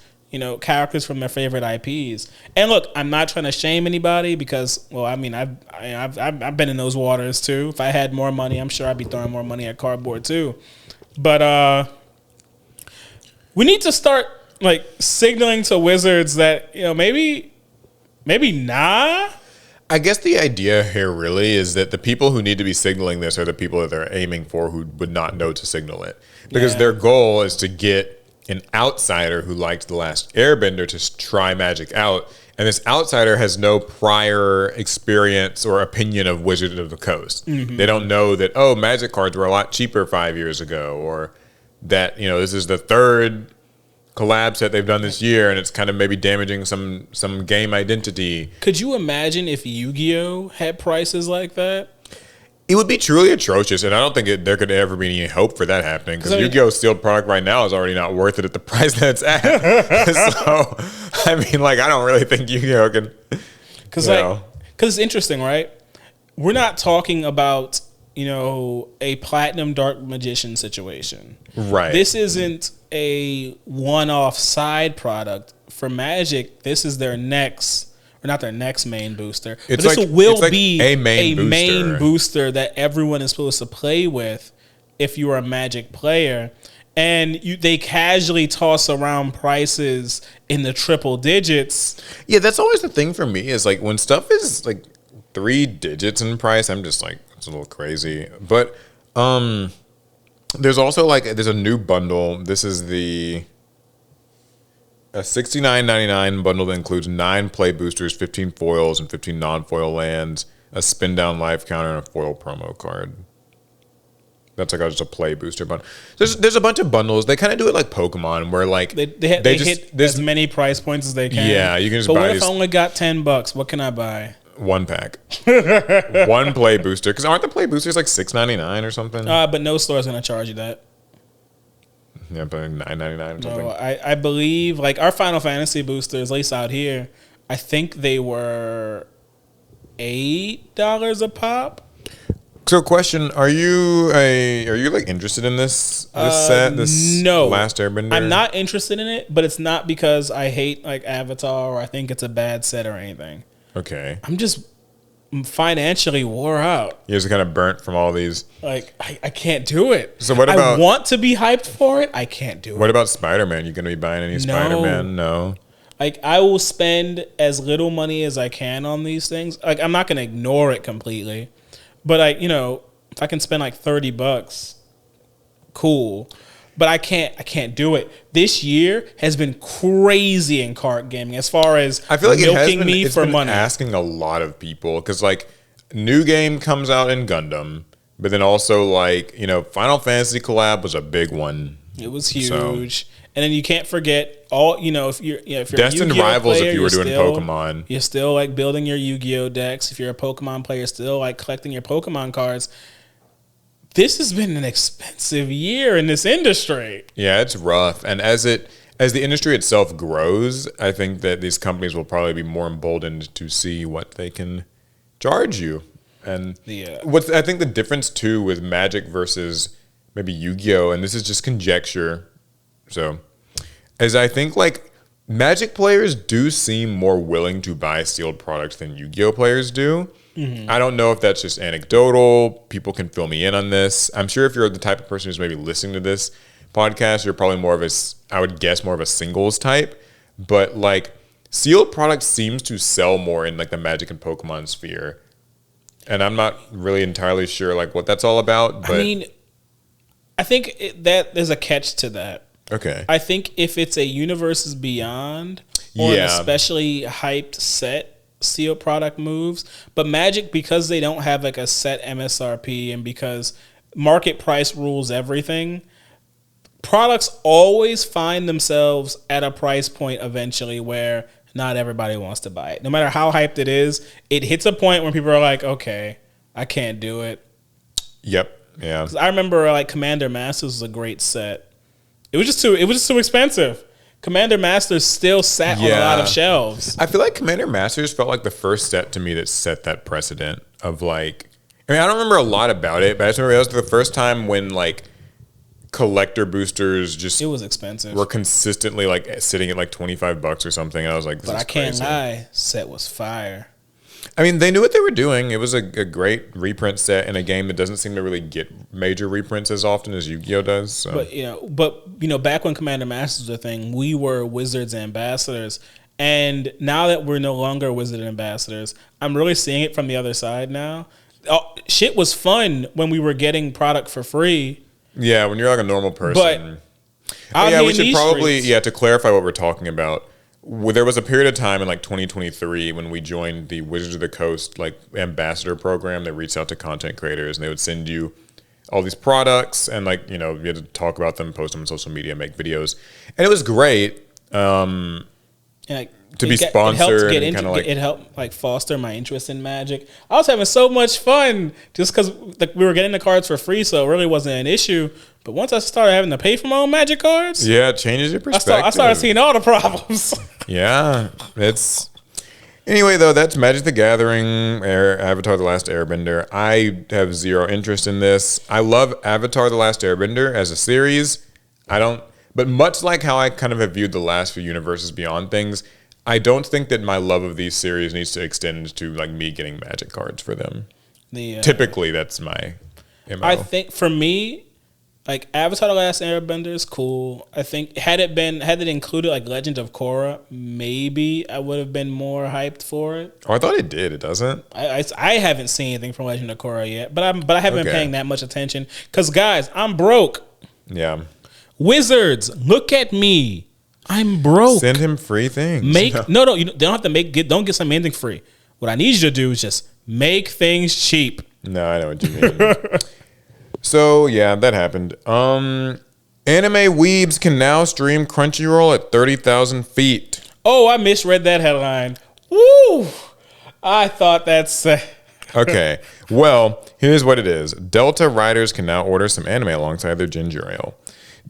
characters from their favorite IPs. And look, I'm not trying to shame anybody because, well, I mean, I've been in those waters too. If I had more money, I'm sure I'd be throwing more money at cardboard too. But we need to start like signaling to Wizards that, you know, maybe nah. I guess the idea here really is that the people who need to be signaling this are the people that they're aiming for who would not know to signal it. Because their goal is to get an outsider who liked The Last Airbender to try Magic out. And this outsider has no prior experience or opinion of Wizard of the Coast. Mm-hmm. They don't know that, oh, Magic cards were a lot cheaper 5 years ago, or that, you know, this is the third collab set they've done this year, and it's kind of maybe damaging some game identity. Could you imagine if Yu-Gi-Oh had prices like that? It would be truly atrocious, and I don't think there could ever be any hope for that happening, because Yu-Gi-Oh's sealed product right now is already not worth it at the price that it's at. So, I mean, like, I don't really think Yu-Gi-Oh can... Because it's interesting, right? We're not talking about, you know, a Platinum Dark Magician situation. Right. This isn't a one-off side product. For Magic, this is their next... or not their next main booster. But this will be a main booster that everyone is supposed to play with if you're a Magic player. And they casually toss around prices in the triple digits. Yeah, that's always the thing for me is like when stuff is like 3 digits in price, I'm just like, it's a little crazy. But there's also like, there's a new bundle. This is a $69.99 bundle that includes 9 play boosters, 15 foils, and 15 non-foil lands, a spin down life counter, and a foil promo card. That's like just a play booster bundle. There's a bunch of bundles. They kind of do it like Pokemon, where like they hit as many price points as they can. Yeah, you can just buy. But what if I only got $10? What can I buy? 1 pack, 1 play booster. Because aren't the play boosters like $6.99 or something? But no store's gonna charge you that. Yeah, but $9.99 or something. No, I believe like our Final Fantasy boosters, at least out here, I think they were $8 a pop. So, question: Are you like interested in this set? No, Last Airbender. I'm not interested in it, but it's not because I hate like Avatar or I think it's a bad set or anything. Okay. I'm just financially wore out. You're just kind of burnt from all these. Like I can't do it. So what about? I want to be hyped for it. I can't do it. What about Spider-Man? You gonna be buying any Spider-Man? No. Like I will spend as little money as I can on these things. Like I'm not gonna ignore it completely. But if I can spend like $30, cool. But I can't do it. This year has been crazy in card gaming as far as I feel like milking me for money. Asking a lot of people because like new game comes out in Gundam, but then also like Final Fantasy collab was a big one. It was huge. So. And then you can't forget if you're Destined a Yu-Gi-Oh rivals player, if you were doing Pokemon. You're still like building your Yu-Gi-Oh decks. If you're a Pokemon player, still like collecting your Pokemon cards. This has been an expensive year in this industry. Yeah, it's rough. And as the industry itself grows, I think that these companies will probably be more emboldened to see what they can charge you. And I think the difference too with Magic versus maybe Yu-Gi-Oh, and this is just conjecture. So, as I think like Magic players do seem more willing to buy sealed products than Yu-Gi-Oh players do. Mm-hmm. I don't know if that's just anecdotal. People can fill me in on this. I'm sure if you're the type of person who's maybe listening to this podcast, you're probably more of a singles type. But like sealed products seems to sell more in like the Magic and Pokemon sphere. And I'm not really entirely sure like what that's all about. But I mean, I think that there's a catch to that. Okay. I think if it's a Universes Beyond or an especially hyped set, sealed product moves. But Magic, because they don't have like a set MSRP and because market price rules everything, products always find themselves at a price point eventually where not everybody wants to buy it. No matter how hyped it is, it hits a point where people are like, okay, I can't do it. Yep. Yeah. I remember like Commander Masters was a great set. It was just too expensive. Commander Masters still sat on a lot of shelves. I feel like Commander Masters felt like the first set to me that set that precedent of like, I don't remember a lot about it, but I just remember it was the first time when like collector boosters it was expensive. Were consistently like sitting at like $25 or something. I was like, this is I can't crazy. lie, set was fire. I mean, they knew what they were doing. It was a great reprint set in a game that doesn't seem to really get major reprints as often as Yu-Gi-Oh does. So. But back when Commander Masters was a thing, we were Wizards ambassadors, and now that we're no longer Wizard ambassadors, I'm really seeing it from the other side now. Oh, shit was fun when we were getting product for free. Yeah, when you're like a normal person. But we should probably to clarify what we're talking about. There was a period of time in like 2023 when we joined the Wizards of the Coast like ambassador program that reached out to content creators, and they would send you all these products and like you had to talk about them, post them on social media, make videos, and it was great. To be sponsored, it helped like foster my interest in Magic. I was having so much fun just because like we were getting the cards for free, so it really wasn't an issue. But once I started having to pay for my own Magic cards, it changes your perspective. I started seeing all the problems. It's anyway though. That's Magic: The Gathering, Avatar: The Last Airbender. I have zero interest in this. I love Avatar: The Last Airbender as a series. But much like how I kind of have viewed the last few universes beyond things, I don't think that my love of these series needs to extend to like me getting Magic cards for them. Typically, that's my MO. I think for me, like Avatar: The Last Airbender is cool. I think had it included like Legend of Korra, maybe I would have been more hyped for it. Oh, I thought it did. It doesn't. I haven't seen anything from Legend of Korra yet, but I haven't been paying that much attention because guys, I'm broke. Yeah. Wizards, look at me. I'm broke. Send him free things. No. They don't have to don't get something anything free. What I need you to do is just make things cheap. No, I know what you mean. So yeah, that happened. Anime weebs can now stream Crunchyroll at 30,000 feet. Oh, I misread that headline. Woo! I thought that's. Okay, well, here's what it is. Delta riders can now order some anime alongside their ginger ale.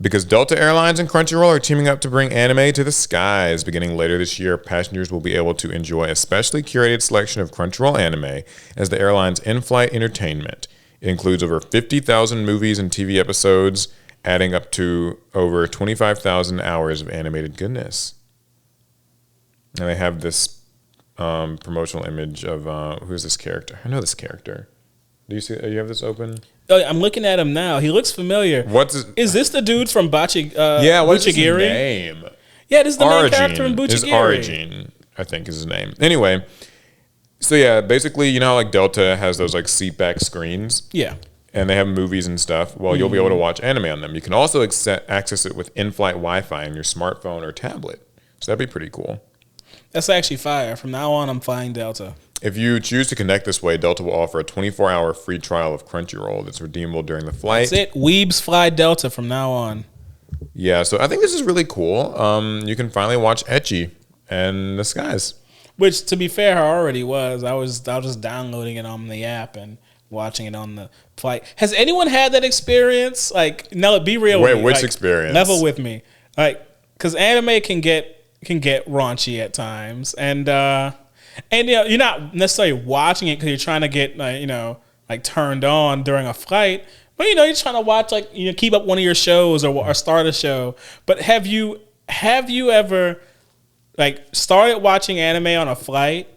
Because Delta Airlines and Crunchyroll are teaming up to bring anime to the skies. Beginning later this year, passengers will be able to enjoy a specially curated selection of Crunchyroll anime as the airline's in-flight entertainment. It includes over 50,000 movies and TV episodes, adding up to over 25,000 hours of animated goodness. And they have this promotional image of who's this character? I know this character. Do you have this open? Oh, I'm looking at him now. He looks familiar. Is this the dude from Butchigiri? What's his name? Yeah, this is the main character in Butchigiri. Arjun, I think is his name. Anyway, so yeah, basically, you know how like Delta has those like seat back screens? Yeah. And they have movies and stuff. Well, you'll be able to watch anime on them. You can also access it with in-flight Wi-Fi on your smartphone or tablet. So that'd be pretty cool. That's actually fire. From now on, I'm flying Delta. If you choose to connect this way, Delta will offer a 24-hour free trial of Crunchyroll that's redeemable during the flight. That's it. Weebs fly Delta from now on. Yeah, so I think this is really cool. You can finally watch Ecchi and the skies. Which, to be fair, I already was. I was just downloading it on the app and watching it on the flight. Has anyone had that experience? Like, no, be real with me. Wait, which experience? Level with me. Like, because anime can get raunchy at times. And you're not necessarily watching it because you're trying to get like turned on during a flight, but you're trying to watch keep up one of your shows or start a show. But have you ever like started watching anime on a flight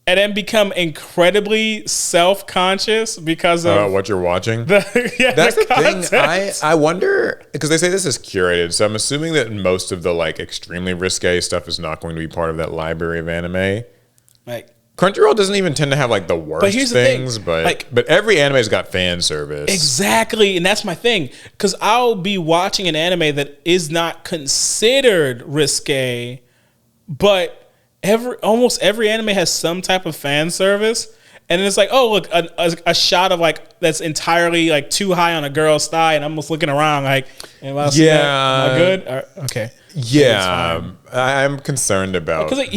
and then become incredibly self-conscious because of what you're watching? That's the thing. I wonder, because they say this is curated, so I'm assuming that most of the like extremely risque stuff is not going to be part of that library of anime. Like Crunchyroll doesn't even tend to have like the worst things, but every anime's got fan service. Exactly, and that's my thing. Because I'll be watching an anime that is not considered risque, but almost every anime has some type of fan service. And then it's like, oh look, a shot of like that's entirely like too high on a girl's thigh, and I'm just looking around like, am I good? Okay. Yeah, I'm concerned about because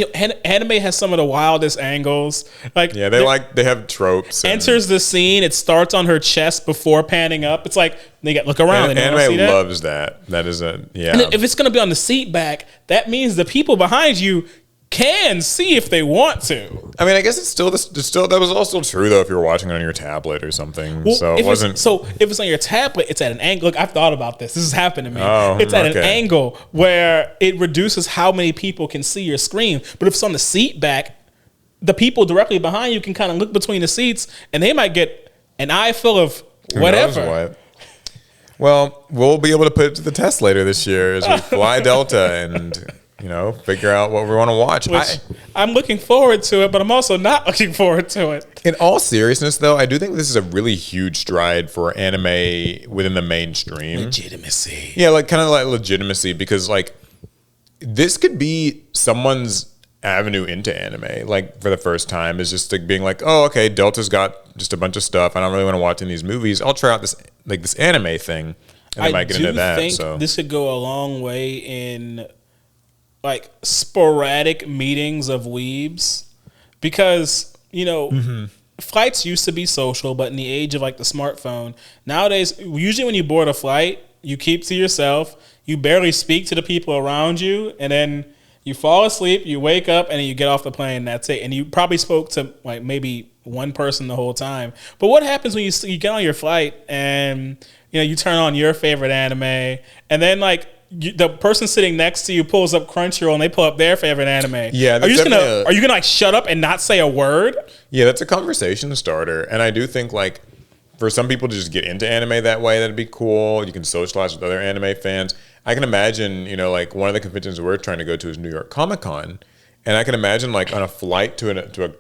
anime has some of the wildest angles. Like they have tropes. Enters the scene, it starts on her chest before panning up. It's like they look around. Anime loves that. That is And if it's gonna be on the seat back, that means the people behind you can see if they want to. I mean, I guess that was also true though if you were watching it on your tablet or something. Well, so it wasn't. So if it's on your tablet, it's at an angle. Look, I've thought about this. This has happened to me. It's at an angle where it reduces how many people can see your screen. But if it's on the seat back, the people directly behind you can kind of look between the seats, and they might get an eye full of whatever. Who knows what? Well, we'll be able to put it to the test later this year as we fly Delta and, figure out what we want to watch. Which I'm looking forward to it, but I'm also not looking forward to it. In all seriousness, though, I do think this is a really huge stride for anime within the mainstream. Legitimacy. Yeah, kind of like legitimacy, because this could be someone's avenue into anime, for the first time, is just being oh, okay, Delta's got just a bunch of stuff. I don't really want to watch any of these movies. I'll try out this this anime thing, and I might get into that. I think this could go a long way in sporadic meetings of weebs, because flights used to be social, but in the age of the smartphone nowadays, usually when you board a flight, you keep to yourself, you barely speak to the people around you, and then you fall asleep, you wake up, and then you get off the plane, and that's it. And you probably spoke to maybe one person the whole time. But what happens when you get on your flight and you turn on your favorite anime, and then the person sitting next to you pulls up Crunchyroll and they pull up their favorite anime? Yeah, are you gonna shut up and not say a word? Yeah, that's a conversation starter, and I do think for some people to just get into anime that way, that'd be cool. You can socialize with other anime fans. I can imagine, one of the conventions we're trying to go to is New York Comic Con, and I can imagine on a flight to a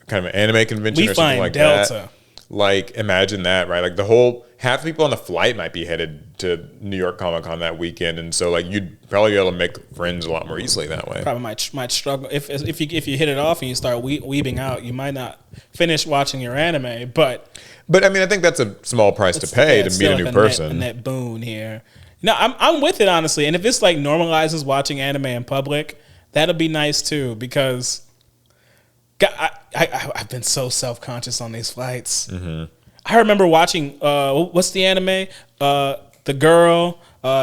kind of an anime convention or something like Delta. that. Imagine that, right? Half the people on the flight might be headed to New York Comic Con that weekend, and so you'd probably be able to make friends a lot more easily that way. Probably might struggle if you hit it off and you start weebing out. You might not finish watching your anime, but I mean, I think that's a small price to pay to meet a new person. A net boon here. No, I'm with it, honestly. And if it's normalizes watching anime in public, that'll be nice too, because I've been so self-conscious on these flights. Mm-hmm. I remember watching what's the anime? The girl,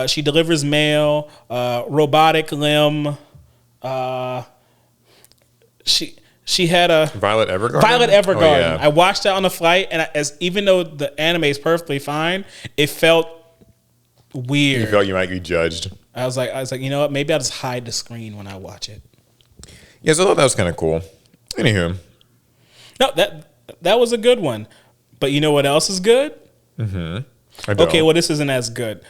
she delivers mail, robotic limb. She had a Violet Evergarden. Oh, yeah. I watched that on the flight, and even though the anime is perfectly fine, it felt weird. You felt you might be judged. I was like, you know what? Maybe I'll just hide the screen when I watch it. Yeah, so I thought that was kind of cool. Anywho, no, that was a good one. But you know what else is good? Mm-hmm. Okay, well, this isn't as good.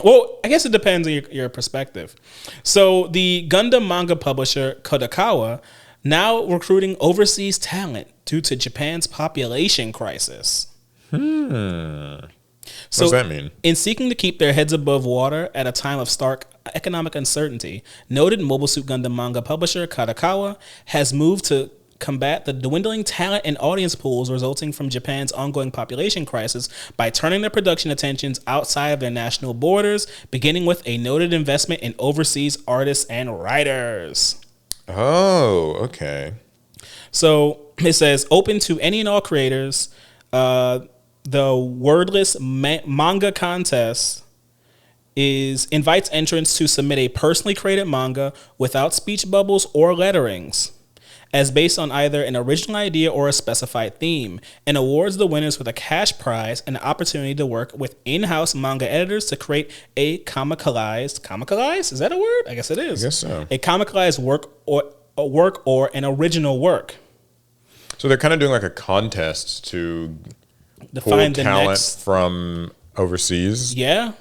Well, I guess it depends on your perspective. So the Gundam manga publisher Kadokawa now recruiting overseas talent due to Japan's population crisis. So, what does that mean? In seeking to keep their heads above water at a time of stark economic uncertainty, noted Mobile Suit Gundam manga publisher Kadokawa has moved to combat the dwindling talent and audience pools resulting from Japan's ongoing population crisis by turning their production attentions outside of their national borders, beginning with a noted investment in overseas artists and writers. Oh, okay. So it says, open to any and all creators. The wordless manga contest invites entrants to submit a personally created manga without speech bubbles or letterings, as based on either an original idea or a specified theme, and awards the winners with a cash prize and an opportunity to work with in-house manga editors to create a comicalized? Is that a word? I guess it is. I guess so. A comicalized work or an original work. So they're kind of doing a contest to find the talent next from overseas. Yeah.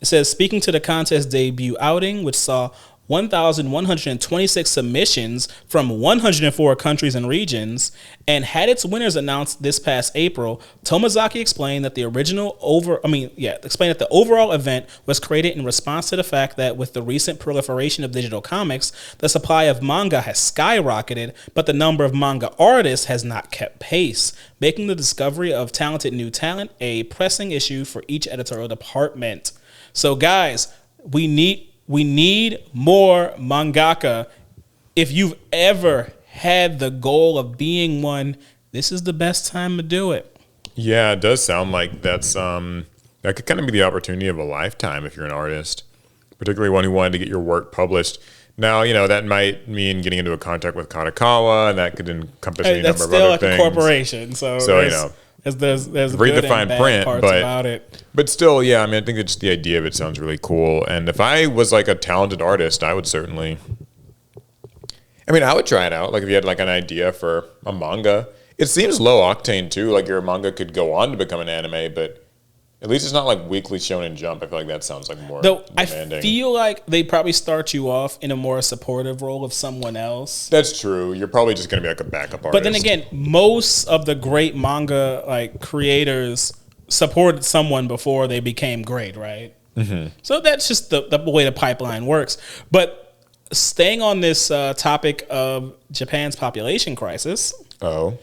It says, speaking to the contest debut outing, which saw 1,126 submissions from 104 countries and regions, and had its winners announced this past April, Tomazaki explained that the overall event was created in response to the fact that with the recent proliferation of digital comics, the supply of manga has skyrocketed, but the number of manga artists has not kept pace, making the discovery of talented new talent a pressing issue for each editorial department. So guys, we need more mangaka. If you've ever had the goal of being one, this is the best time to do it. Yeah, it does sound like that could kind of be the opportunity of a lifetime if you're an artist, particularly one who wanted to get your work published. Now, that might mean getting into a contract with Kadokawa, and that could encompass any number of other things. That's still a corporation, so there's read the fine print, parts about it. But still, yeah, I mean, I think that just the idea of it sounds really cool. And if I was a talented artist, I would certainly. I mean, I would try it out. Like if you had like an idea for a manga, it seems low octane too. Like your manga could go on to become an anime, but at least it's not like Weekly Shonen Jump. I feel like that sounds like more demanding. I feel like they probably start you off in a more supportive role of someone else. That's true. You're probably just going to be like a backup artist. But then again, most of the great manga like creators supported someone before they became great, right? Mm-hmm. So that's just the way the pipeline works. But staying on this topic of Japan's population crisis. Oh.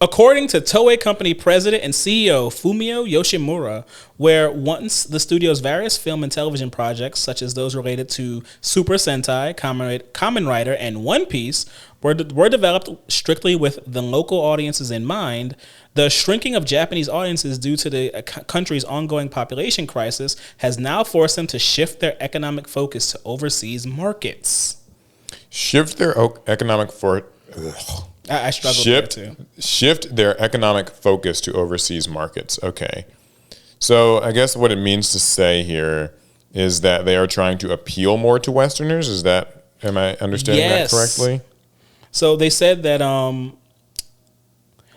According to Toei Company president and CEO Fumio Yoshimura, where once the studio's various film and television projects, such as those related to Super Sentai, Kamen Rider, and One Piece, were developed strictly with the local audiences in mind, the shrinking of Japanese audiences due to the country's ongoing population crisis has now forced them to shift their economic focus to overseas markets. Shift their economic I struggled with that too. Shift their economic focus to overseas markets. Okay. So I guess what it means to say here is that they are trying to appeal more to Westerners. Am I understanding that correctly? So they said that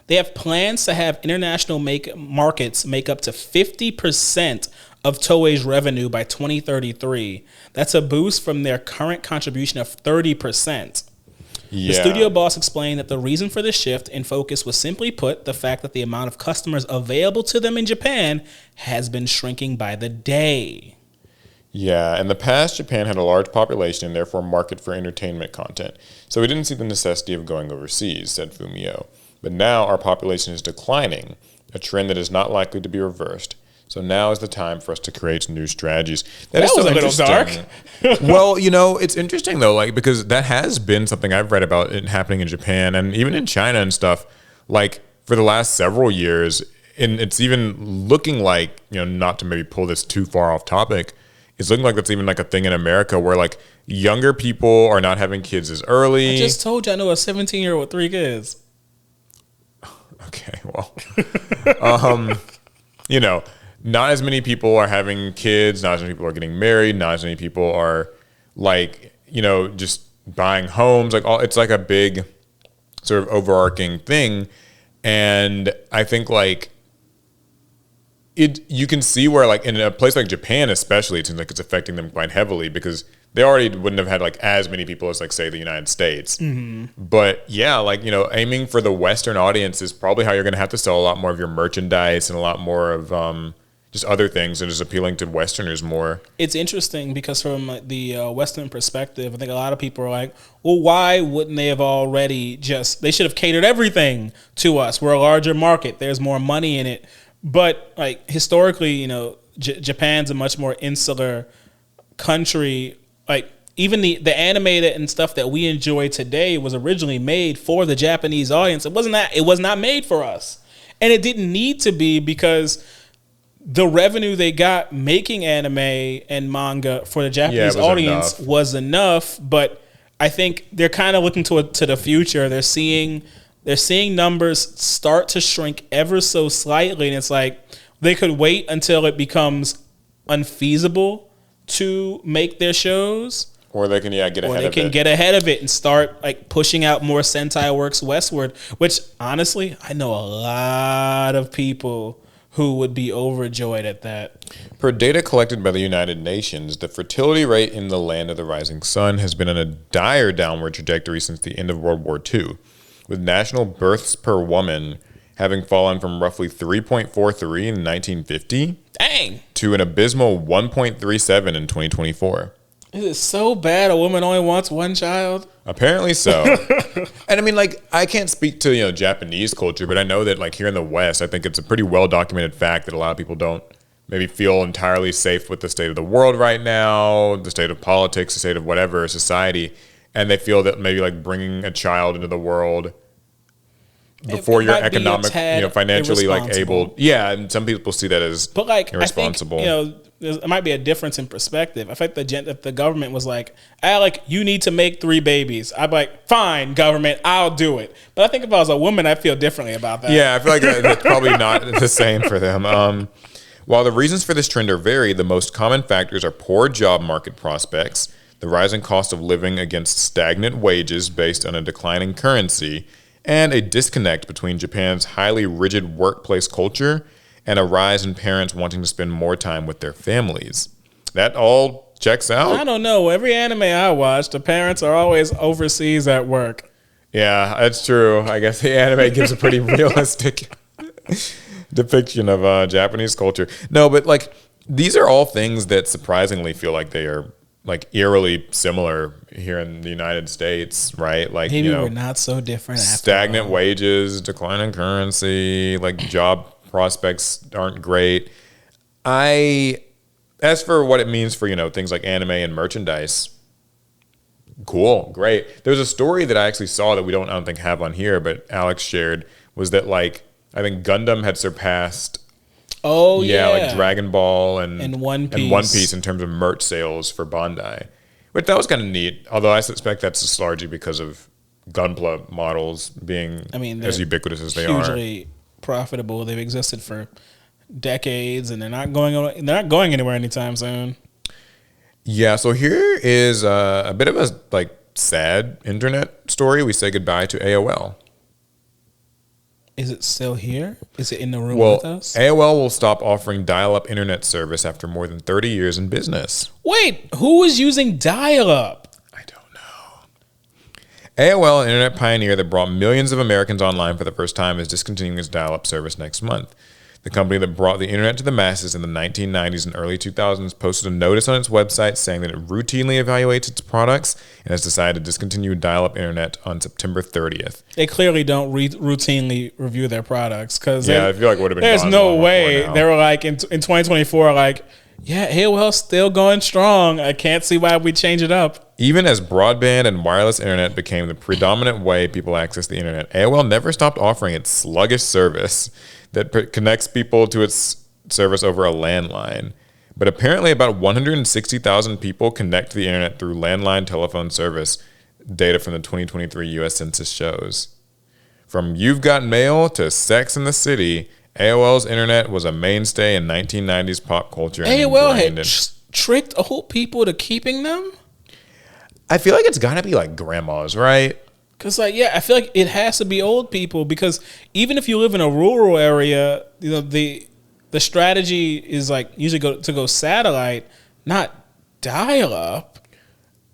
they have plans to have international markets make up to 50% of Toei's revenue by 2033. That's a boost from their current contribution of 30%. Yeah. The studio boss explained that the reason for the shift in focus was simply put the fact that the amount of customers available to them in Japan has been shrinking by the day. Yeah, in the past, Japan had a large population and therefore a market for entertainment content. So we didn't see the necessity of going overseas, said Fumio. But now our population is declining, a trend that is not likely to be reversed. So now is the time for us to create new strategies. That is was a little dark. Well, it's interesting though, like because that has been something I've read about it happening in Japan and even in China and stuff. Like for the last several years, and it's even looking like not to maybe pull this too far off topic. It's looking like that's even like a thing in America where like younger people are not having kids as early. I just told you I know a 17-year-old with 3 kids. Okay, well, not as many people are having kids, not as many people are getting married, not as many people are like, just buying homes. Like it's like a big sort of overarching thing. And I think like you can see where like in a place like Japan, especially, it seems like it's affecting them quite heavily because they already wouldn't have had like as many people as like say the United States. Mm-hmm. But yeah, like, aiming for the Western audience is probably how you're going to have to sell a lot more of your merchandise and a lot more of, just other things that is appealing to Westerners more. It's interesting because from the Western perspective, I think a lot of people are like, well, why wouldn't they have already they should have catered everything to us. We're a larger market. There's more money in it. But like historically, Japan's a much more insular country. Like even the animated and stuff that we enjoy today was originally made for the Japanese audience. It was not made for us. And it didn't need to be because the revenue they got making anime and manga for the Japanese audience was enough, but I think they're kind of looking to the future. They're seeing numbers start to shrink ever so slightly, and it's like they could wait until it becomes unfeasible to make their shows, or they can get ahead of it and start like pushing out more Sentai works westward. Which honestly, I know a lot of people who would be overjoyed at that. Per data collected by the United Nations, the fertility rate in the land of the rising sun has been on a dire downward trajectory since the end of World War II, with national births per woman having fallen from roughly 3.43 in 1950 to an abysmal 1.37 in 2024. Is it so bad a woman only wants one child? Apparently so. And I mean, like, I can't speak to, Japanese culture, but I know that, like, here in the West, I think it's a pretty well-documented fact that a lot of people don't maybe feel entirely safe with the state of the world right now, the state of politics, the state of whatever, society, and they feel that maybe, like, bringing a child into the world before you're economic, financially, like, able. Yeah, and some people see that as irresponsible. I think, there might be a difference in perspective. I think if the government was like, Alec, you need to make 3 babies, I'd be like, fine, government, I'll do it. But I think if I was a woman, I'd feel differently about that. Yeah, I feel like it's probably not the same for them. While the reasons for this trend are varied, the most common factors are poor job market prospects, the rising cost of living against stagnant wages based on a declining currency, and a disconnect between Japan's highly rigid workplace culture and a rise in parents wanting to spend more time with their families. That all checks out. I don't know. Every anime I watch, the parents are always overseas at work. Yeah, that's true. I guess the anime gives a pretty realistic depiction of Japanese culture. No, but like these are all things that surprisingly feel like they are like eerily similar here in the United States, right? Like maybe we're not so different. Stagnant wages, declining currency, like job prospects aren't great. As for what it means for, things like anime and merchandise, cool, great. There's a story that I actually saw that I don't think have on here, but Alex shared, was that like, I think Gundam had surpassed like Dragon Ball and One Piece. And One Piece in terms of merch sales for Bandai. Which that was kind of neat, although I suspect that's just largely because of Gunpla models being as ubiquitous as they are. Hugely profitable. They've existed for decades, and they're not going anywhere anytime soon. Yeah, so here is a bit of a like sad internet story. We say goodbye to AOL. Is it still here? Is it in the room with us? AOL will stop offering dial-up internet service after more than 30 years in business. Wait, who was using dial-up? I don't know. AOL, an internet pioneer that brought millions of Americans online for the first time, is discontinuing its dial-up service next month. The company that brought the internet to the masses in the 1990s and early 2000s posted a notice on its website saying that it routinely evaluates its products and has decided to discontinue dial-up internet on September 30th. They clearly don't routinely review their products because I feel like it would have been. There's no way they were like in 2024, like, yeah, AOL's still going strong. I can't see why we change it up. Even as broadband and wireless internet became the predominant way people access the internet, AOL never stopped offering its sluggish service that connects people to its service over a landline. But apparently about 160,000 people connect to the internet through landline telephone service, data from the 2023 U.S. Census shows. From You've Got Mail to Sex in the City, AOL's internet was a mainstay in 1990s pop culture. AOL had tricked old people to keeping them? I feel like it's got to be like grandmas, right? Because, I feel like it has to be old people because even if you live in a rural area, the strategy is like usually go satellite, not dial up.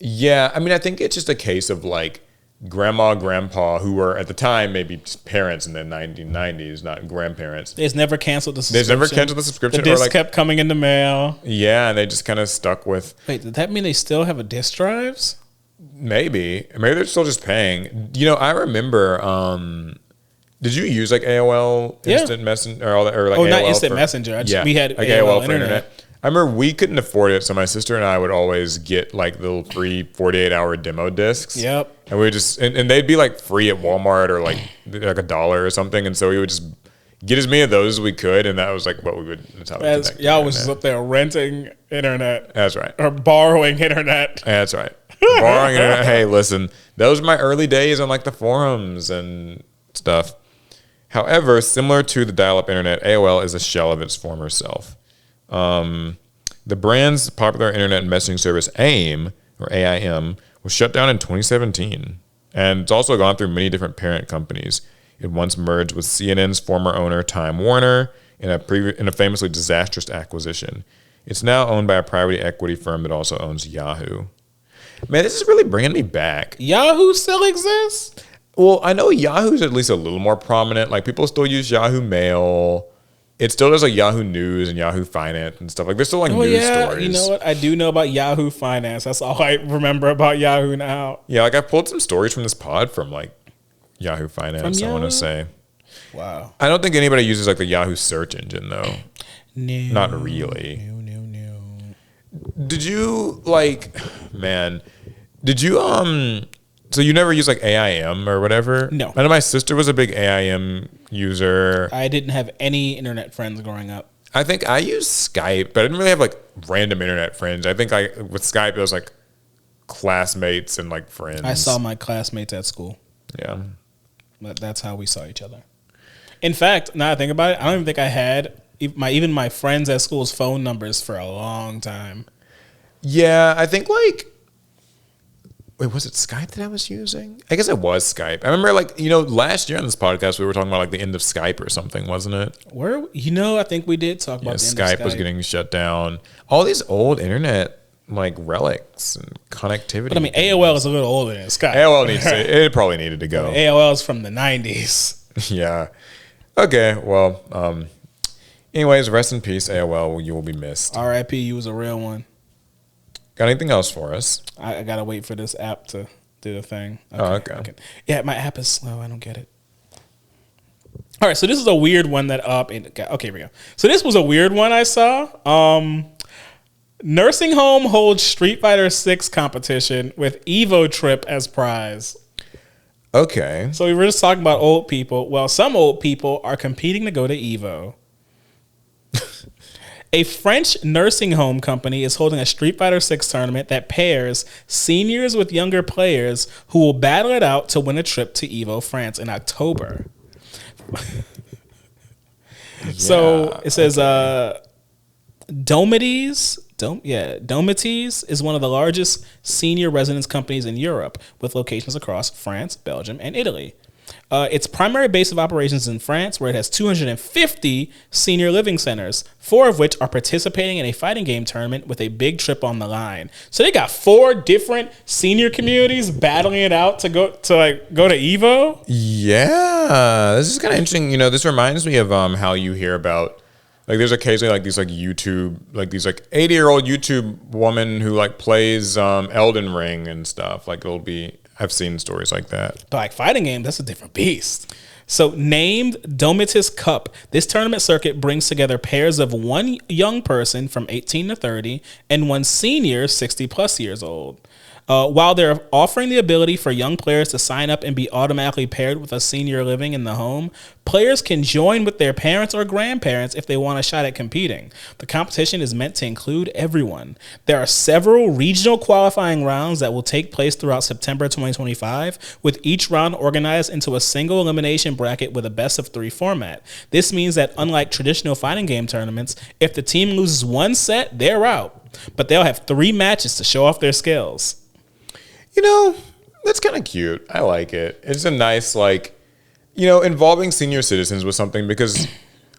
Yeah, I think it's just a case of like grandma, grandpa, who were at the time maybe parents in the 1990s, not grandparents. They've never canceled the subscription. The disc kept coming in the mail. Yeah, and they just kind of stuck with. Wait, did that mean they still have a disc drives? Maybe they're still just paying. I remember. Did you use like AOL Instant Messenger or all that, or like AOL not Instant Messenger? We had like AOL for internet. I remember we couldn't afford it, so my sister and I would always get like little free 48-hour demo discs. Yep. And we would just and they'd be like free at Walmart or like $1 or something, and so we would just get as many of those as we could, and that was like what we would. That's how we y'all was just up there renting internet. That's right. Or borrowing internet. That's right. Borrowing internet. Hey, listen, those were my early days on like the forums and stuff. However, similar to the dial-up internet, AOL is a shell of its former self. The brand's popular internet messaging service AIM, or AIM, was shut down in 2017, and it's also gone through many different parent companies. It once merged with CNN's former owner, Time Warner, in a famously disastrous acquisition. It's now owned by a private equity firm that also owns Yahoo. Man, this is really bringing me back. Yahoo still exists? Well, I know Yahoo's at least a little more prominent. Like, people still use Yahoo Mail. It still does like Yahoo News and Yahoo Finance and stuff. Like, there's still like news stories. You know what? I do know about Yahoo Finance. That's all I remember about Yahoo now. Yeah, like I pulled some stories from this pod from like Yahoo Finance, I want to say. Wow. I don't think anybody uses like the Yahoo search engine though. No. Not really. No. Did you so you never use like AIM or whatever? No. I know my sister was a big AIM user. I didn't have any internet friends growing up. I think I used Skype, but I didn't really have like random internet friends. I think with Skype it was like classmates and like friends. I saw my classmates at school. Yeah. But that's how we saw each other. In fact, now I think about it, I don't even think I had even my friends at school's phone numbers for a long time. Yeah, I think like Wait, was it Skype that I was using? I guess it was Skype. I remember, like, last year on this podcast, we were talking about, like, the end of Skype or something, wasn't it? I think we did talk about the end of Skype. Skype was getting shut down. All these old internet, like, relics and connectivity. But, I mean, AOL is a little older than Skype. It probably needed to go. AOL is from the 90s. Yeah. Okay, well, anyways, rest in peace, AOL. You will be missed. R.I.P. You was a real one. Got anything else for us? I gotta wait for this app to do the thing. Okay. Yeah, my app is slow. I don't get it. All right, so this is a weird one that okay, here we go. So this was a weird one I saw. Nursing home holds Street Fighter 6 competition with Evo trip as prize. Okay. So we were just talking about old people. Well, some old people are competing to go to Evo. A French nursing home company is holding a Street Fighter 6 tournament that pairs seniors with younger players who will battle it out to win a trip to Evo, France in October. So it says Domites is one of the largest senior residence companies in Europe with locations across France, Belgium, and Italy. Its primary base of operations is in France, where it has 250 senior living centers, 4 of which are participating in a fighting game tournament with a big trip on the line. So they got 4 different senior communities battling it out to go to Evo. Yeah, this is kind of interesting. This reminds me of how you hear about, like, there's occasionally like these like YouTube, like these like 80-year-old YouTube woman who like plays Elden Ring and stuff. Like I've seen stories like that. But like fighting game, that's a different beast. So named Domitis Cup, this tournament circuit brings together pairs of one young person from 18 to 30 and one senior 60 plus years old. While they're offering the ability for young players to sign up and be automatically paired with a senior living in the home, players can join with their parents or grandparents if they want a shot at competing. The competition is meant to include everyone. There are several regional qualifying rounds that will take place throughout September 2025, with each round organized into a single elimination bracket with a best-of-3 format. This means that unlike traditional fighting game tournaments, if the team loses one set, they're out. But they'll have 3 matches to show off their skills. That's kind of cute. I like it. It's a nice, like, involving senior citizens with something, because,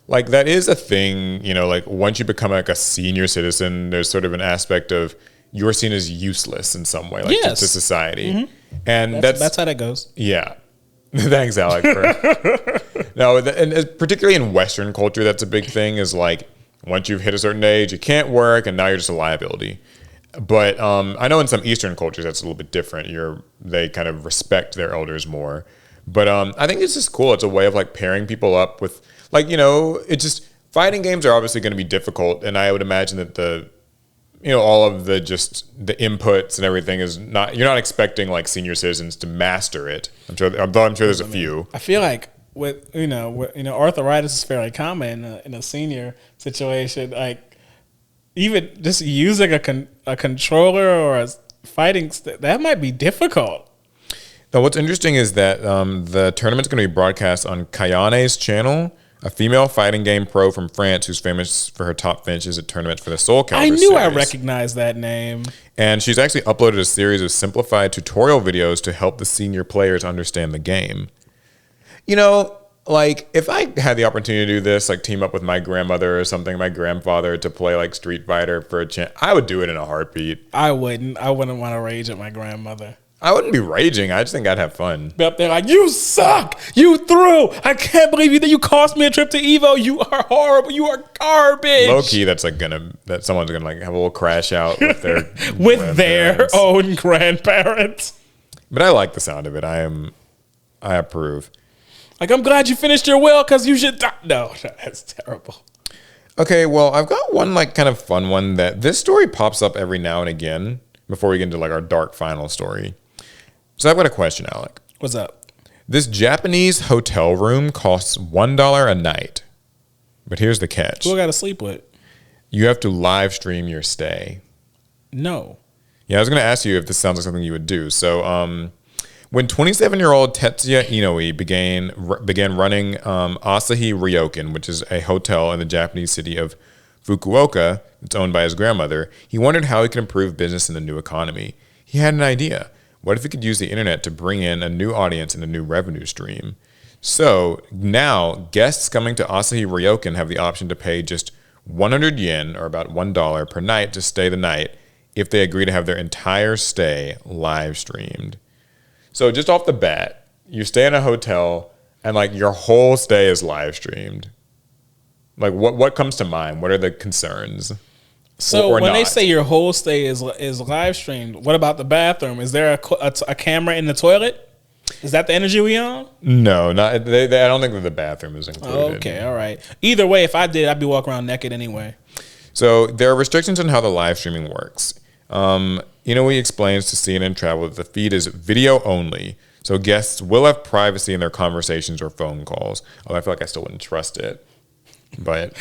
like, that is a thing, like, once you become, like, a senior citizen, there's sort of an aspect of you're seen as useless in some way, like, to society. Mm-hmm. And that's how that goes. Yeah. Thanks, Alec. No, and particularly in Western culture, that's a big thing, is, like, once you've hit a certain age, you can't work, and now you're just a liability. But I know in some Eastern cultures that's a little bit different. They kind of respect their elders more. But I think it's just cool. It's a way of like pairing people up with, like, it's just, fighting games are obviously going to be difficult, and I would imagine that all of the inputs and everything is not, you're not expecting like senior citizens to master it. I'm sure there's a few. I feel like with arthritis is fairly common in a senior situation. Like, even just using a controller or a fighting that might be difficult. Now, what's interesting is that the tournament's going to be broadcast on Kayane's channel, a female fighting game pro from France who's famous for her top finishes at tournaments for the Soul Calibur I knew series. I recognized that name. And she's actually uploaded a series of simplified tutorial videos to help the senior players understand the game. Like, if I had the opportunity to do this, like team up with my grandmother or something, my grandfather, to play like Street Fighter for a chance, I would do it in a heartbeat. I wouldn't want to rage at my grandmother. I wouldn't be raging. I just think I'd have fun. Be up there like, you suck. You threw. I can't believe you cost me a trip to Evo. You are horrible. You are garbage. Low key, that's like someone's gonna like have a little crash out with their their own grandparents. But I like the sound of it. I approve. Like, I'm glad you finished your will because you should die. No, that's terrible. Okay, well, I've got one like kind of fun one that this story pops up every now and again before we get into like our dark final story. So I've got a question, Alec. What's up? This Japanese hotel room costs $1 a night. But here's the catch. Who I got to sleep with? You have to live stream your stay. No. Yeah, I was going to ask you if this sounds like something you would do. So, when 27-year-old Tetsuya Inoue began running Asahi Ryokan, which is a hotel in the Japanese city of Fukuoka, it's owned by his grandmother, he wondered how he could improve business in the new economy. He had an idea. What if we could use the internet to bring in a new audience and a new revenue stream? So now guests coming to Asahi Ryokan have the option to pay just 100 yen, or about $1 per night, to stay the night if they agree to have their entire stay live streamed. So just off the bat, you stay in a hotel and like your whole stay is live streamed. Like what comes to mind? What are the concerns? So when they say your whole stay is live streamed, what about the bathroom? Is there a camera in the toilet? Is that the energy we on? No, not. I don't think that the bathroom is included. Okay, all right. Either way, if I did, I'd be walking around naked anyway. So there are restrictions on how the live streaming works. Inoue explains to CNN Travel that the feed is video only, so guests will have privacy in their conversations or phone calls. Although I feel like I still wouldn't trust it. But,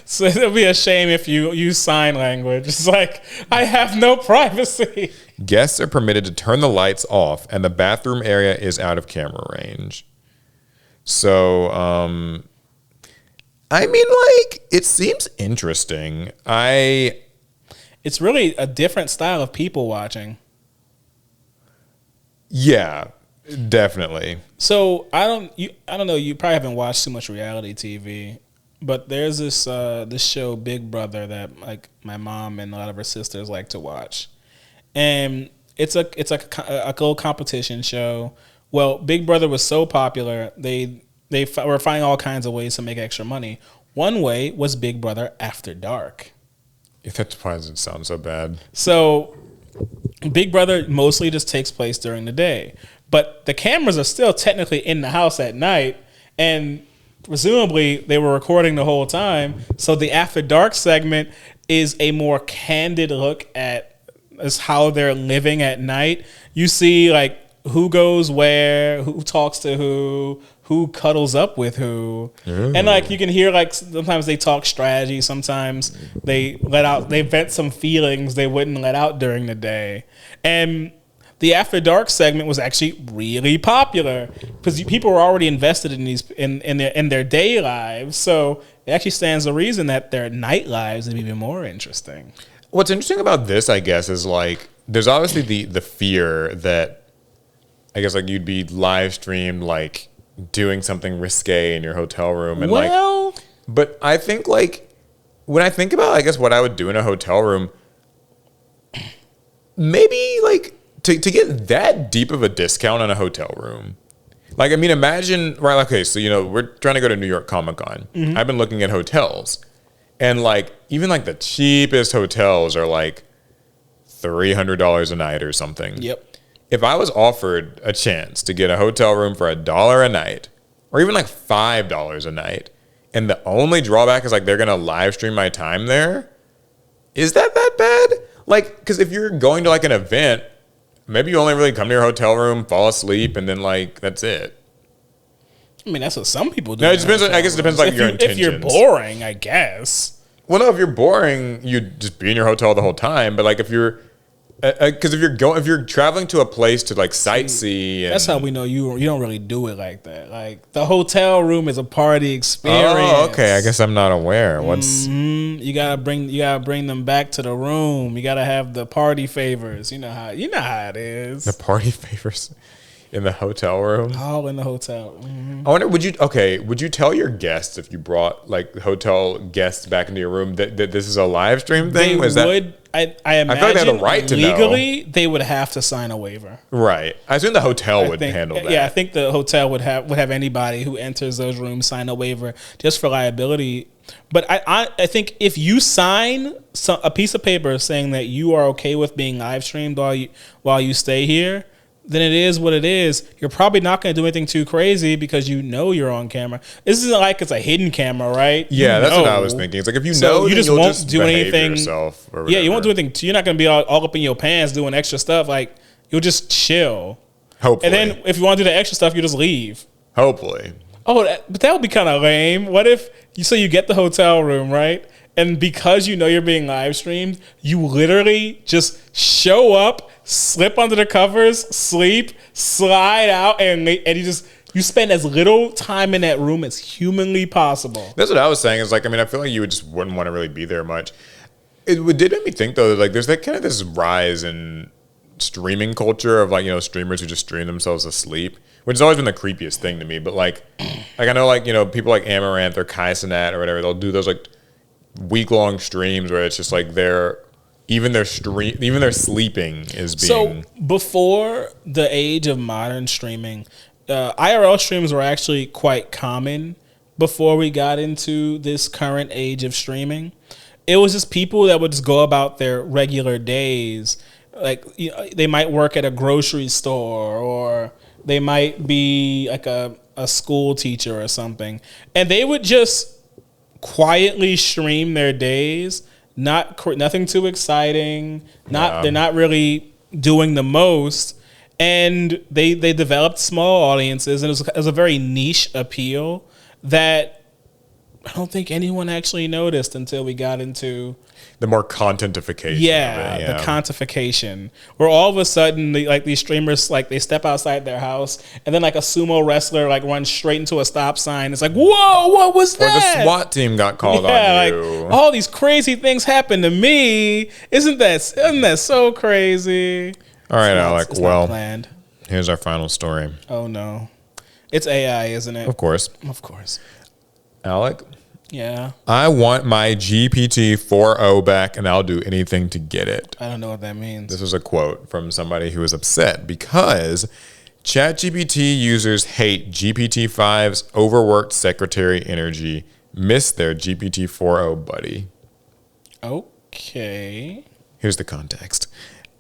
so it'll be a shame if you use sign language. It's like, I have no privacy. Guests are permitted to turn the lights off, and the bathroom area is out of camera range. So, I mean, like, it seems interesting. It's really a different style of people watching. Yeah, definitely. So I don't know. You probably haven't watched too much reality TV, but there's this show Big Brother that like my mom and a lot of her sisters like to watch, and it's a little competition show. Well, Big Brother was so popular they were finding all kinds of ways to make extra money. One way was Big Brother After Dark. That probably doesn't sound so bad. So Big Brother mostly just takes place during the day. But the cameras are still technically in the house at night, and presumably they were recording the whole time. So the After Dark segment is a more candid look at how they're living at night. You see like who goes where, who talks to who cuddles up with who. Ooh. And like you can hear like sometimes they talk strategy, sometimes they vent some feelings they wouldn't let out during the day. And the After Dark segment was actually really popular because people were already invested in these in their day lives. So it actually stands to reason that their night lives are even more interesting. What's interesting about this, I guess, is like there's obviously the fear that I guess like you'd be live streamed like doing something risque in your hotel room, and but I think like when I think about I guess what I would do in a hotel room, maybe like. To get that deep of a discount on a hotel room. Like, I mean, imagine, right, okay, so, we're trying to go to New York Comic Con. Mm-hmm. I've been looking at hotels. And, like, even, like, the cheapest hotels are, like, $300 a night or something. Yep. If I was offered a chance to get a hotel room for $1 a night, or even, like, $5 a night, and the only drawback is, like, they're going to live stream my time there, is that bad? Like, because if you're going to, like, an event, maybe you only really come to your hotel room, fall asleep, and then, like, that's it. I mean, that's what some people do. No, it depends. I guess it depends, like, your intentions. If you're boring, I guess. Well, no, if you're boring, you'd just be in your hotel the whole time. But, like, if you're... Because if you're traveling to a place to, like, sightsee... That's how we know you don't really do it like that. Like, the hotel room is a party experience. Oh, okay. I guess I'm not aware. You gotta bring them back to the room. You gotta have the party favors. You know how it is. The party favors in the hotel room? All in the hotel. Mm-hmm. I wonder, would you tell your guests if you brought, like, hotel guests back into your room that this is a live stream thing? I imagine I feel like they have a right to legally, they would have to sign a waiver. Right. I assume the hotel would handle that. Yeah, I think the hotel would have anybody who enters those rooms sign a waiver just for liability. But I think if you sign a piece of paper saying that you are okay with being live streamed while you stay here, then it is what it is. You're probably not going to do anything too crazy because you're on camera. This isn't like it's a hidden camera, right? Yeah, that's what I was thinking. It's like if you just won't do anything. Yeah, you won't do anything. You're not going to be all up in your pants doing extra stuff. Like you'll just chill. Hopefully. And then if you want to do the extra stuff, you just leave. Hopefully. Oh, but that would be kind of lame. What if you get the hotel room, right? And because you're being live streamed, you literally just show up, slip under the covers, sleep, slide out, and you spend as little time in that room as humanly possible. That's what I was saying. Is like, I mean, I feel like you just wouldn't want to really be there much. It did make me think though, that like there's like kind of this rise in streaming culture of like, you know, streamers who just stream themselves to sleep, which has always been the creepiest thing to me. But like I know like, you know, people like Amaranth or Kai Cenat or whatever, they'll do those like week-long streams where it's just like even their sleeping is being. So before the age of modern streaming, IRL streams were actually quite common before we got into this current age of streaming. It was just people that would just go about their regular days. Like, you know, they might work at a grocery store, or they might be like a school teacher or something. And they would just quietly stream their days. Nothing too exciting. They're not really doing the most. And they developed small audiences, and it was a very niche appeal that I don't think anyone actually noticed until we got into the more contentification. The contification, where all of a sudden these streamers, like, they step outside their house and then like a sumo wrestler like runs straight into a stop sign. It's like, whoa, what was that? Or the SWAT team got called on you. Like, all these crazy things happened to me. Isn't that so crazy? All right, Alec. Well, planned. Here's our final story. Oh no, it's AI, isn't it? Of course. Alec? Yeah. I want my GPT 4.0 back, and I'll do anything to get it. I don't know what that means. This was a quote from somebody who was upset because ChatGPT users hate GPT-5's overworked secretary energy, miss their GPT 4.0 buddy. Okay. Here's the context.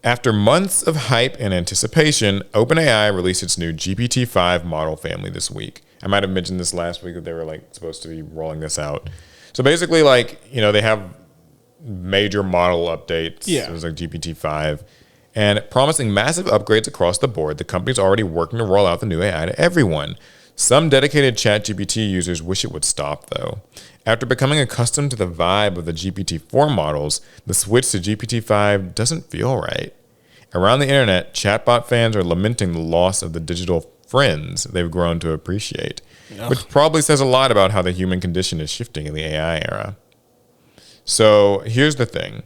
After months of hype and anticipation, OpenAI released its new GPT-5 model family this week. I might have mentioned this last week that they were like supposed to be rolling this out. So basically, like, you know, they have major model updates. Yeah. It was like GPT-5. And promising massive upgrades across the board, the company's already working to roll out the new AI to everyone. Some dedicated ChatGPT users wish it would stop, though. After becoming accustomed to the vibe of the GPT-4 models, the switch to GPT-5 doesn't feel right. Around the internet, chatbot fans are lamenting the loss of the digital friends they've grown to appreciate, which probably says a lot about how the human condition is shifting in the AI era. So here's the thing.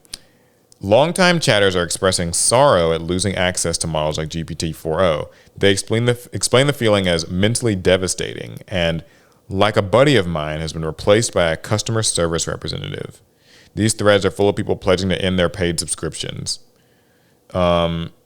Longtime chatters are expressing sorrow at losing access to models like GPT-4o. They explain the feeling as mentally devastating and, like a buddy of mine, has been replaced by a customer service representative. These threads are full of people pledging to end their paid subscriptions.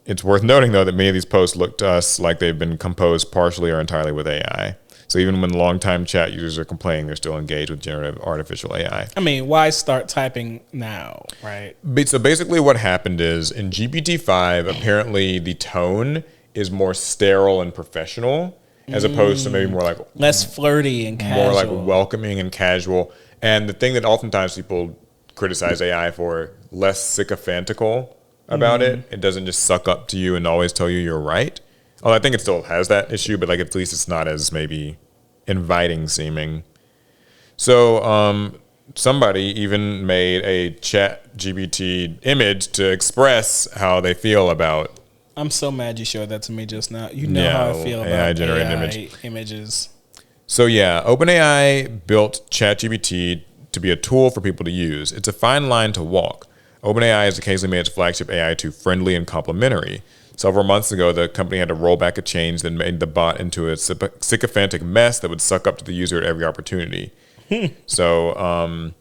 It's worth noting, though, that many of these posts look to us like they've been composed partially or entirely with AI. So even when longtime chat users are complaining, they're still engaged with generative artificial AI. I mean, why start typing now, right? So basically what happened is in GPT-5, apparently the tone is more sterile and professional as opposed to maybe more like... less flirty and casual. More like welcoming and casual. And the thing that oftentimes people criticize AI for, less sycophantical about it. It doesn't just suck up to you and always tell you you're right. Oh, I think it still has that issue, but like at least it's not as maybe inviting seeming. So somebody even made a ChatGPT image to express how they feel about. I'm so mad you showed that to me just now. You know how I feel about AI images. So yeah, OpenAI built ChatGPT to be a tool for people to use. It's a fine line to walk. OpenAI has occasionally made its flagship AI too friendly and complimentary. Several months ago, the company had to roll back a change that made the bot into a sycophantic mess that would suck up to the user at every opportunity. So,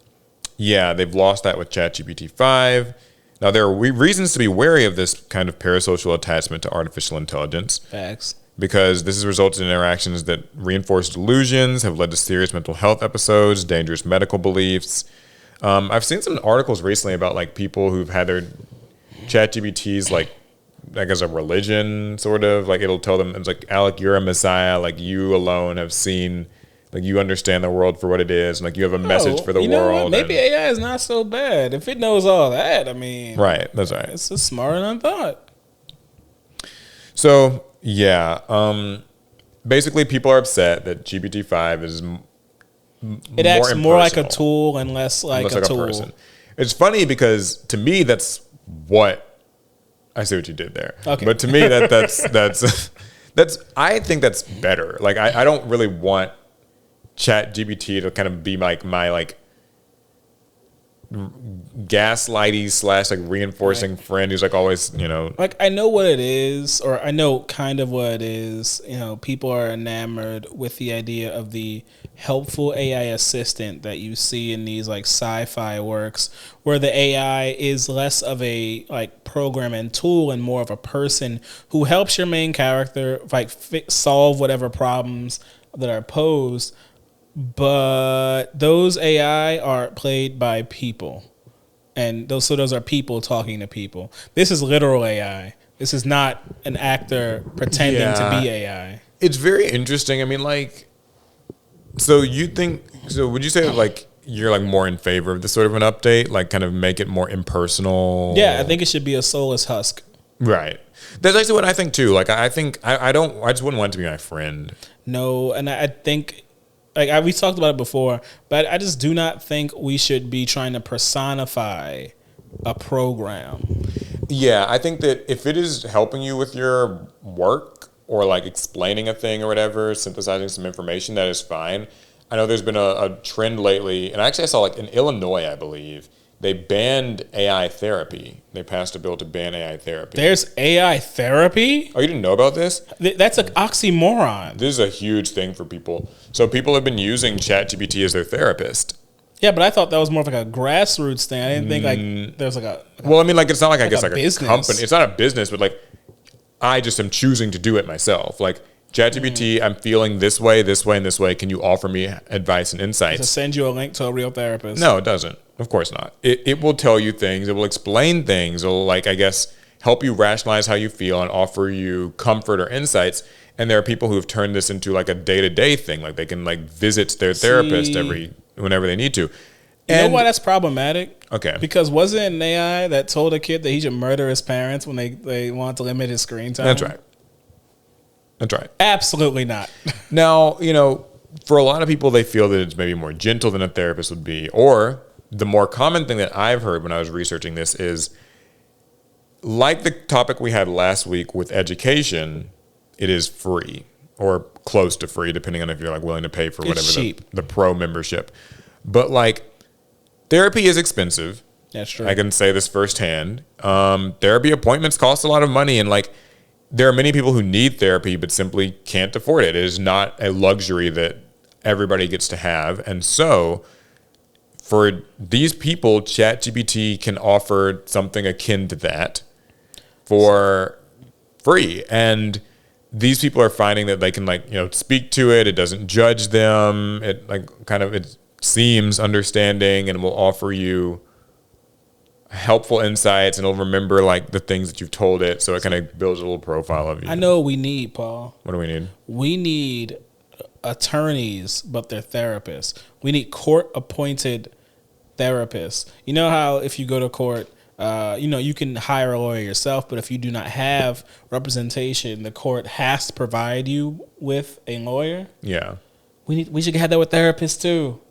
yeah, they've lost that with ChatGPT 5. Now, there are reasons to be wary of this kind of parasocial attachment to artificial intelligence. Facts. Because this has resulted in interactions that reinforce delusions, have led to serious mental health episodes, dangerous medical beliefs. I've seen some articles recently about like people who've had their ChatGPTs like as a religion, sort of. Like it'll tell them, it's like, Alec, you're a messiah. Like you alone have seen, like you understand the world for what it is. And like you have a message for the world. Know what? Maybe AI is not so bad. If it knows all that, I mean. Right, that's right. It's just smarter than I thought. So, yeah. Basically, people are upset that GPT-5 is it acts more like a tool and less like a tool. Person. It's funny because to me, that's what I see what you did there. Okay. But to me, that's I think that's better. Like I don't really want ChatGPT to kind of be like my like gaslighty slash like reinforcing friend who's like always, you know. Like, I know what it is, or I know kind of what it is. You know, people are enamored with the idea of the helpful AI assistant that you see in these like sci-fi works, where the AI is less of a like program and tool and more of a person who helps your main character like solve whatever problems that are posed. But those AI are played by people, and those are people talking to people. This is literal AI. This is not an actor pretending to be AI. It's very interesting. I mean, like, so would you say that, like, you're like more in favor of this sort of an update, like kind of make it more impersonal? Yeah, I think it should be a soulless husk. Right. That's actually what I think too. Like, I think I just wouldn't want it to be my friend. No, and I think, like, we talked about it before, but I just do not think we should be trying to personify a program. Yeah, I think that if it is helping you with your work or like explaining a thing or whatever, synthesizing some information, that is fine. I know there's been a trend lately, and actually I saw like in Illinois, I believe, they banned AI therapy. They passed a bill to ban AI therapy. There's AI therapy? Oh, you didn't know about this? That's an oxymoron. This is a huge thing for people. So people have been using ChatGPT as their therapist. Yeah, but I thought that was more of like a grassroots thing. I didn't think like there's like a well, I mean, like, it's not like, I guess like business. a company. It's not a business, but like I just am choosing to do it myself. Like, ChatGPT, I'm feeling this way, and this way. Can you offer me advice and insights? To send you a link to a real therapist. No, it doesn't. Of course not. It will tell you things. It will explain things. It will, like, I guess, help you rationalize how you feel and offer you comfort or insights. And there are people who have turned this into like a day-to-day thing. Like, they can like visit their therapist whenever they need to. You know why that's problematic? Okay. Because wasn't it an AI that told a kid that he should murder his parents when they wanted to limit his screen time? That's right. That's right. Absolutely not. Now, you know, for a lot of people, they feel that it's maybe more gentle than a therapist would be. Or the more common thing that I've heard when I was researching this is, like the topic we had last week with education, it is free or close to free, depending on if you're like willing to pay for whatever the pro membership. But like, therapy is expensive. That's true. I can say this firsthand. Therapy appointments cost a lot of money, and like, there are many people who need therapy but simply can't afford it. It is not a luxury that everybody gets to have. And so for these people, ChatGPT can offer something akin to that for free. And these people are finding that they can, like, you know, speak to it. It doesn't judge them. It like kind of, it seems understanding and will offer you helpful insights, and it'll remember like the things that you've told it, so it kind of builds a little profile of you. I know what we need, Paul. What do we need? We need attorneys, but they're therapists. We need court-appointed therapists. You know how if you go to court, you know, you can hire a lawyer yourself, but if you do not have representation, the court has to provide you with a lawyer. Yeah. We should have that with therapists too.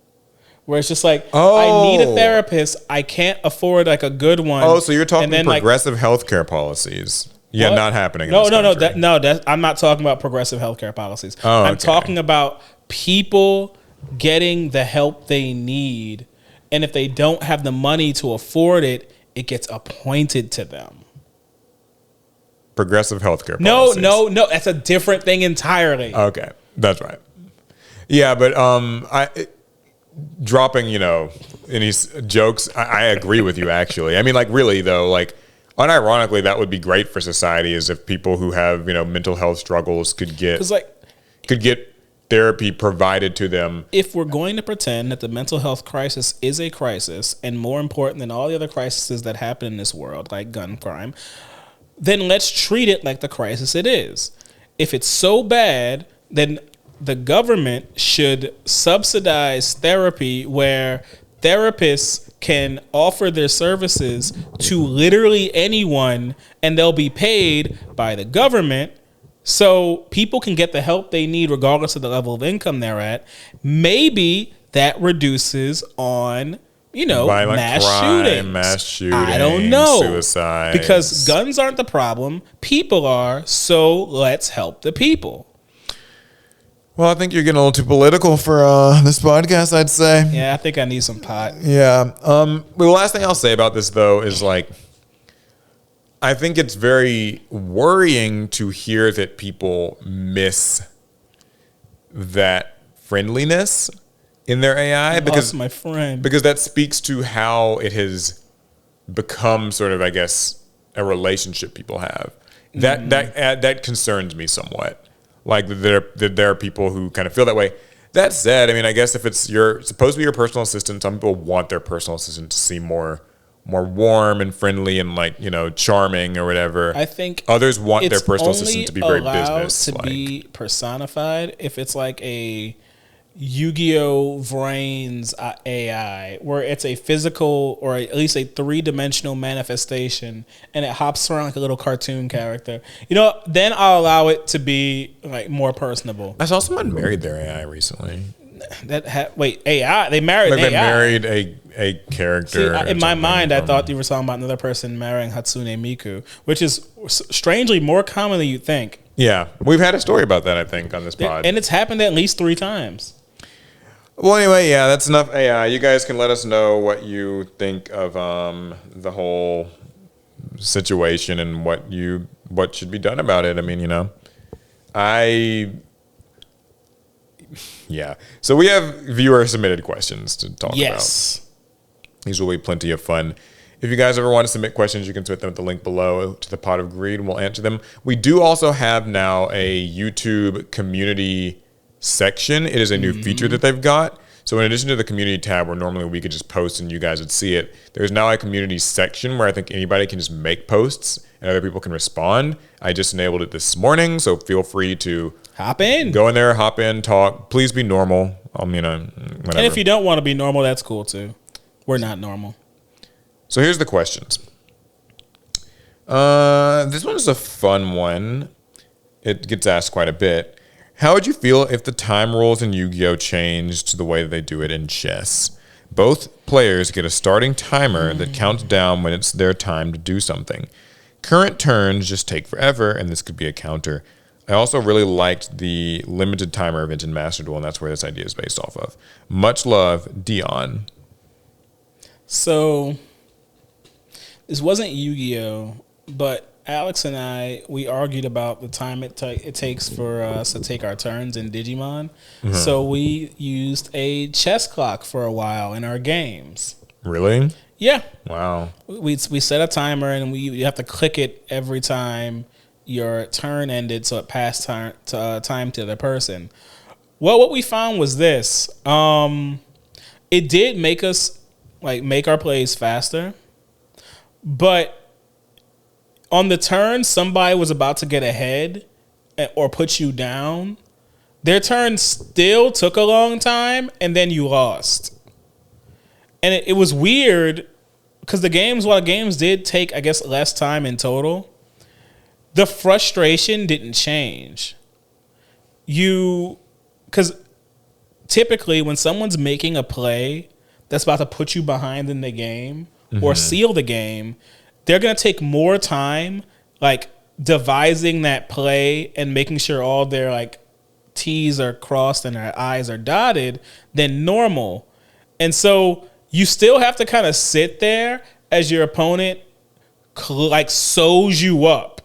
Where it's just like, I need a therapist. I can't afford like a good one. Oh, so you're talking then, progressive healthcare policies. Yeah, what? not happening. No. I'm not talking about progressive healthcare policies. Oh, I'm talking about people getting the help they need. And if they don't have the money to afford it, it gets appointed to them. Progressive healthcare policies. No. That's a different thing entirely. Okay, that's right. Yeah, but dropping, you know, any jokes, I agree with you, actually. I mean, like, really, though, like, unironically, that would be great for society, is if people who have, you know, mental health struggles could get therapy provided to them. If we're going to pretend that the mental health crisis is a crisis, and more important than all the other crises that happen in this world, like gun crime, then let's treat it like the crisis it is. If it's so bad, then the government should subsidize therapy, where therapists can offer their services to literally anyone, and they'll be paid by the government, so people can get the help they need regardless of the level of income they're at. Maybe that reduces on, you know, mass shootings. I don't know. Suicides. Because guns aren't the problem. People are. So let's help the people. Well, I think you're getting a little too political for this podcast, I'd say. Yeah, I think I need some pot. Yeah. The last thing I'll say about this, though, is like, I think it's very worrying to hear that people miss that friendliness in their AI because my friend. because that speaks to how it has become sort of, I guess, a relationship people have. That concerns me somewhat. Like that there are people who kind of feel that way. That said, I mean, I guess if it's supposed to be your personal assistant, some people want their personal assistant to seem more warm and friendly and like, you know, charming or whatever. I think others want their personal assistant to be very business. To be personified if it's like a Yu-Gi-Oh! Vrains AI, where it's a physical or at least a 3-dimensional manifestation, and it hops around like a little cartoon character. You know, then I'll allow it to be like more personable. I saw someone married their AI recently. AI? They married like AI? They married a character. See, in my mind, I thought you were talking about another person marrying Hatsune Miku, which is strangely more common than you'd think. Yeah, we've had a story about that, I think, on this pod. And it's happened at least 3 times. Well, anyway, yeah, that's enough AI. You guys can let us know what you think of the whole situation and what should be done about it. I mean, you know, yeah. So we have viewer submitted questions to talk about. These will be plenty of fun. If you guys ever want to submit questions, you can submit them at the link below to the Pot of Greed, and we'll answer them. We do also have now a YouTube community section. It is a new feature that they've got. So in addition to the community tab where normally we could just post and you guys would see it, there's now a community section where I think anybody can just make posts and other people can respond. I just enabled it this morning, so feel free to hop in, go in there, hop in, talk. Please be normal. Whatever. And if you don't want to be normal, that's cool too. We're not normal. So here's the questions. This one is a fun one. It gets asked quite a bit. How would you feel if the time rules in Yu-Gi-Oh! Changed to the way that they do it in chess? Both players get a starting timer that counts down when it's their time to do something. Current turns just take forever, and this could be a counter. I also really liked the limited timer event in Master Duel, and that's where this idea is based off of. Much love, Dion. So, this wasn't Yu-Gi-Oh!, but Alex and I, we argued about the time it takes for us to take our turns in Digimon. Mm-hmm. So we used a chess clock for a while in our games. Really? Yeah. Wow. We set a timer, and you have to click it every time your turn ended, so it passed time to the person. Well, what we found was this. It did make us make our plays faster, but on the turn somebody was about to get ahead or put you down, their turn still took a long time, and then you lost. And it was weird because while the games did take, I guess, less time in total, the frustration didn't change. Because typically when someone's making a play that's about to put you behind in the game or seal the game, they're going to take more time devising that play and making sure all their T's are crossed and their I's are dotted than normal. And so you still have to kind of sit there as your opponent sews you up.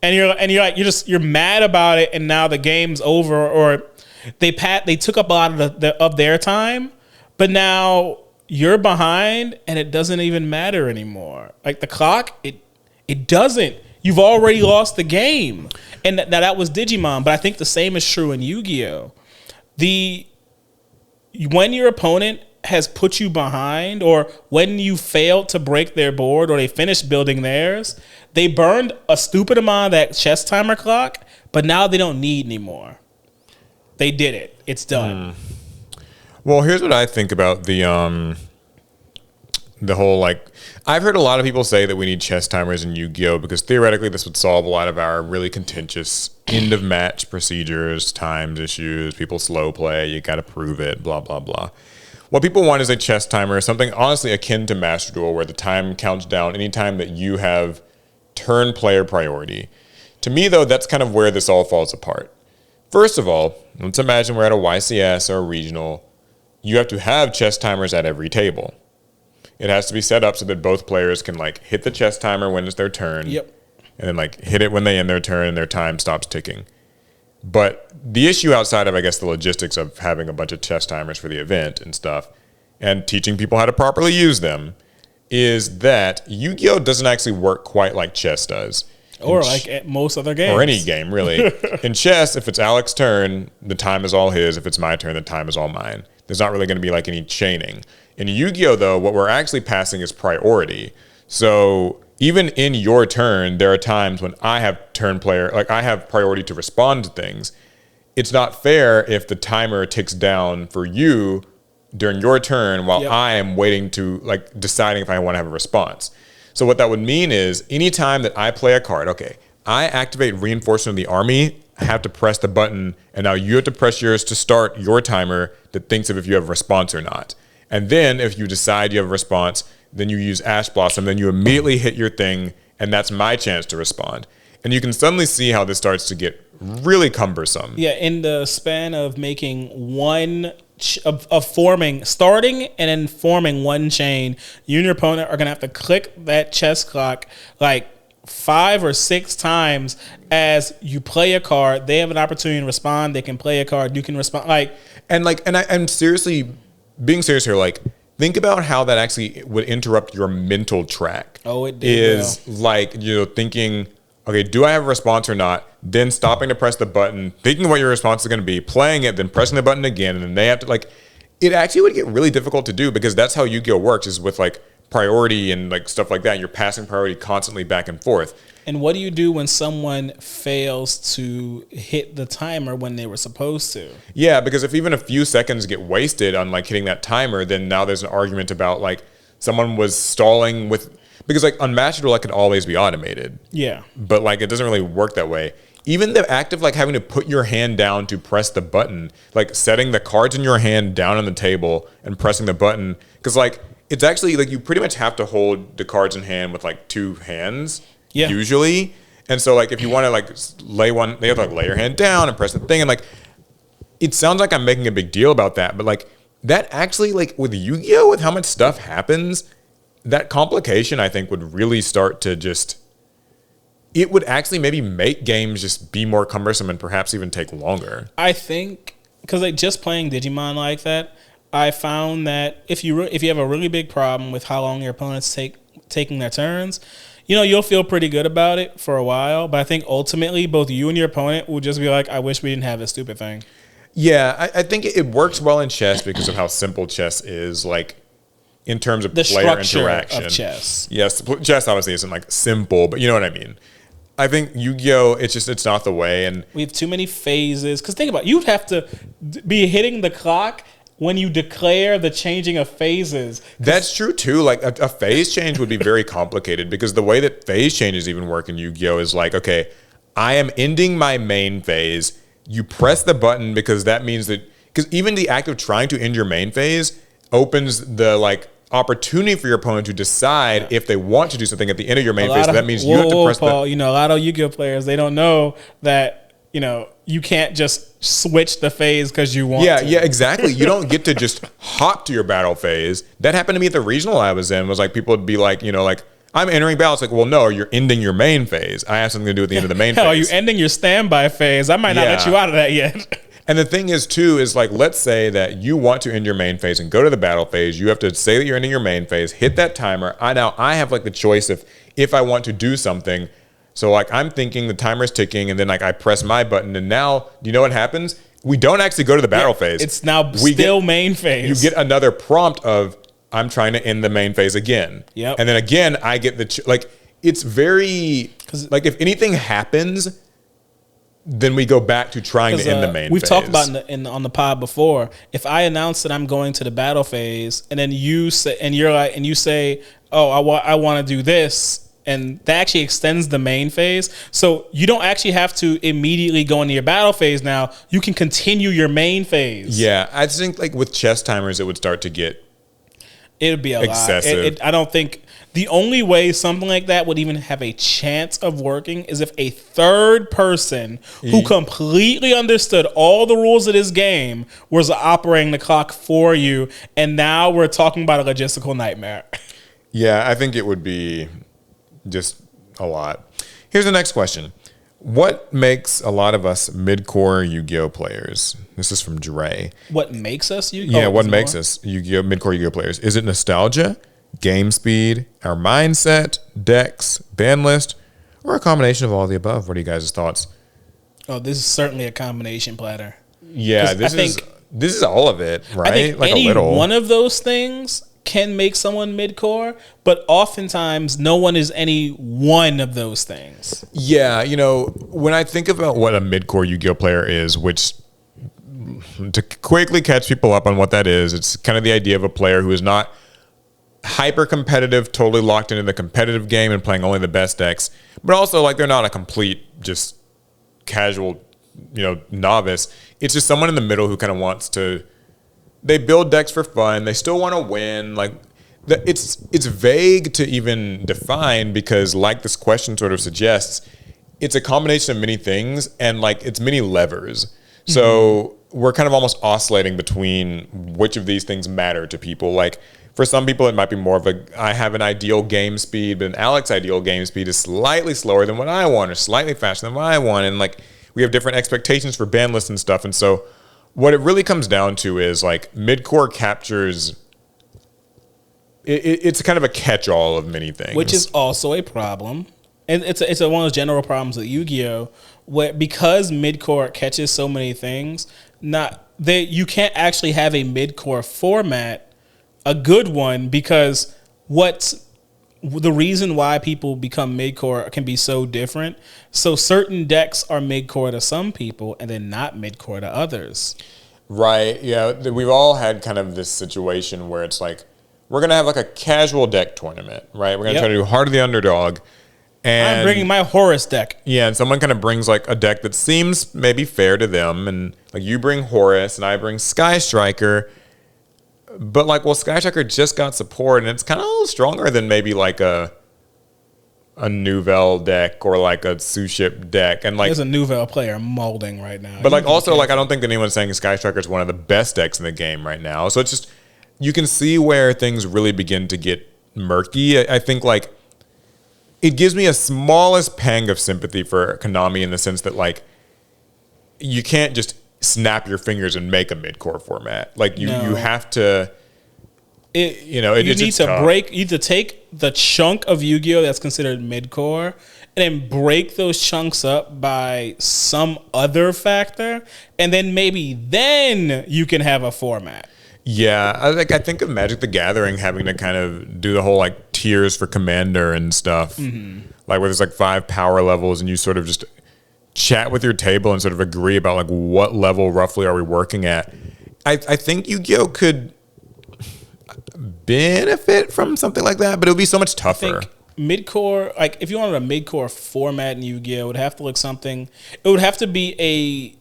And you're mad about it, and now the game's over, or they took up a lot of their time, but now you're behind, and it doesn't even matter anymore. Like the clock, it doesn't. You've already lost the game. And now that was Digimon, but I think the same is true in Yu-Gi-Oh! When your opponent has put you behind, or when you failed to break their board, or they finished building theirs, they burned a stupid amount of that chess timer clock, but now they don't need anymore. They did it. It's done. Well, here's what I think about the whole I've heard a lot of people say that we need chess timers in Yu-Gi-Oh! Because theoretically this would solve a lot of our really contentious end of match procedures, times issues, people slow play, you got to prove it, blah, blah, blah. What people want is a chess timer, something honestly akin to Master Duel, where the time counts down anytime that you have turn player priority. To me, though, that's kind of where this all falls apart. First of all, let's imagine we're at a YCS or a regional. You have to have chess timers at every table. It has to be set up so that both players can like hit the chess timer when it's their turn. Yep. And then like hit it when they end their turn and their time stops ticking. But the issue outside of, I guess, the logistics of having a bunch of chess timers for the event and stuff and teaching people how to properly use them is that Yu-Gi-Oh! Doesn't actually work quite like chess does. Or like at most other games. Or any game, really. In chess, if it's Alec's turn, the time is all his. If it's my turn, the time is all mine. There's not really going to be like any chaining. In Yu-Gi-Oh, though, what we're actually passing is priority. So even in your turn, there are times when I have I have priority to respond to things. It's not fair if the timer ticks down for you during your turn while I am waiting to like deciding if I want to have a response. So what that would mean is anytime that I play a card, okay, I activate reinforcement of the army, I have to press the button, and now you have to press yours to start your timer that thinks of if you have a response or not. And then if you decide you have a response, then you use Ash Blossom, then you immediately hit your thing, and that's my chance to respond. And you can suddenly see how this starts to get really cumbersome. Yeah, in the span of making starting and then forming one chain, you and your opponent are going to have to click that chess clock like 5 or 6 times as you play a card. They have an opportunity to respond. They can play a card. You can respond. I'm seriously being serious here. Like, think about how that actually would interrupt your mental track. Oh, it did. Thinking, okay, do I have a response or not? Then stopping to press the button, thinking what your response is going to be, playing it, then pressing the button again, and then they have to like. It actually would get really difficult to do because that's how Yu-Gi-Oh works, is with like priority and like stuff like that. You're passing priority constantly back and forth. And what do you do when someone fails to hit the timer when they were supposed to? Yeah, because if even a few seconds get wasted on like hitting that timer, then now there's an argument about like someone was stalling with, because like Unmatched Roulette could always be automated. Yeah. But like it doesn't really work that way. Even the act of like having to put your hand down to press the button, like setting the cards in your hand down on the table and pressing the button, because like it's actually like you pretty much have to hold the cards in hand with like 2 hands usually. And so like if you want to like lay one, they have to like lay your hand down and press the thing, and like it sounds like I'm making a big deal about that, but like that actually, like with Yu-Gi-Oh, with how much stuff happens, that complication I think would really start to just, it would actually maybe make games just be more cumbersome and perhaps even take longer. I think because like just playing Digimon like that, I found that if you have a really big problem with how long your opponents taking their turns, you'll feel pretty good about it for a while. But I think ultimately both you and your opponent will just be like, I wish we didn't have this stupid thing. Yeah, I think it works well in chess because of how simple chess is, like in terms of the player interaction. Of chess. Yes, chess obviously isn't like simple, but you know what I mean. I think Yu-Gi-Oh, it's not the way, and we have too many phases. Because think about it, you'd have to be hitting the clock when you declare the changing of phases. That's true too. Like a phase change would be very complicated because the way that phase changes even work in Yu-Gi-Oh is like, okay, I am ending my main phase. You press the button because that means that, because even the act of trying to end your main phase opens the like opportunity for your opponent to decide if they want to do something at the end of your main phase. So that means you have to press Paul, a lot of Yu-Gi-Oh players, they don't know that, you can't just switch the phase because you want to. Yeah, exactly. You don't get to just hop to your battle phase. That happened to me at the regional I was in. Was like people would be like, like, I'm entering battle. It's like, well, no, you're ending your main phase. I have something to do at the end of the main phase. Are you ending your standby phase? I might not let you out of that yet. And the thing is, too, is like, let's say that you want to end your main phase and go to the battle phase. You have to say that you're ending your main phase, hit that timer. I have like the choice if I want to do something. So like I'm thinking the timer's ticking, and then like I press my button, and now you know what happens? We don't actually go to the battle phase. It's now still main phase. You get another prompt of I'm trying to end the main phase again. Yep. And then again I get like it's very, like if anything happens, then we go back to trying to end the main phase. We've talked about on the pod before. If I announce that I'm going to the battle phase, and then you say, oh, I want to do this, and that actually extends the main phase. So you don't actually have to immediately go into your battle phase now. You can continue your main phase. Yeah, I think like with chess timers, it would start to get It would be a excessive. lot. I don't think The only way something like that would even have a chance of working is if a third person who completely understood all the rules of this game was operating the clock for you. And now we're talking about a logistical nightmare. Yeah, I think it would be just a lot. Here's the next question. What makes a lot of us mid-core Yu-Gi-Oh players? This is from Dre. What makes us Yu-Gi-Oh? Yeah, what makes us Yu-Gi-Oh mid-core Yu-Gi-Oh players? Is it nostalgia, game speed, our mindset, decks, ban list, or a combination of all of the above? What are you guys' thoughts? Oh, this is certainly a combination platter. Yeah, this is all of it, right? I think like any a little. one of those things can make someone mid-core, but oftentimes no one is any one of those things. Yeah, you know, when I think about what a mid-core Yu-Gi-Oh player is, which to quickly catch people up on what that is, it's kind of the idea of a player who is not hyper competitive, totally locked into the competitive game and playing only the best decks, but also like they're not a complete just casual, you know, novice. It's just someone in the middle who kind of wants to. They build decks for fun. They still want to win. Like, it's vague to even define because, like this question sort of suggests, it's a combination of many things and like it's many levers. So we're kind of almost oscillating between which of these things matter to people. Like for some people, it might be more of I have an ideal game speed, but an Alec's ideal game speed is slightly slower than what I want or slightly faster than what I want. And like we have different expectations for ban lists and stuff. And so what it really comes down to is like midcore captures. It's kind of a catch-all of many things, which is also a problem, and it's one of those general problems with Yu-Gi-Oh, where because midcore catches so many things, you can't actually have a midcore format, a good one, because what's the reason why people become midcore can be so different. So certain decks are midcore to some people and then not midcore to others. Right. Yeah. We've all had kind of this situation where it's like, we're going to have like a casual deck tournament, right? We're going to try to do Heart of the Underdog. And I'm bringing my Horus deck. Yeah. And someone kind of brings like a deck that seems maybe fair to them. And like you bring Horus and I bring Sky Striker. But like, well, Sky Striker just got support and it's kind of a little stronger than maybe like a Nouvelle deck or like a Suship deck. And like, there's a Nouvelle player molding right now. But like also like, I don't think anyone's saying Sky Striker is one of the best decks in the game right now. So it's just, you can see where things really begin to get murky. I think like, it gives me a smallest pang of sympathy for Konami in the sense that like, you can't just snap your fingers and make a mid-core format. Like you have to, you need to take the chunk of Yu-Gi-Oh that's considered mid-core and then break those chunks up by some other factor, and then then you can have a format. Yeah, I think of Magic the Gathering having to kind of do the whole like tiers for Commander and stuff, like where there's like 5 power levels and you sort of just chat with your table and sort of agree about like what level roughly are we working at. I think Yu-Gi-Oh could benefit from something like that, but it would be so much tougher. I think mid-core, like if you wanted a mid-core format in Yu-Gi-Oh, it would have to look something. It would have to be a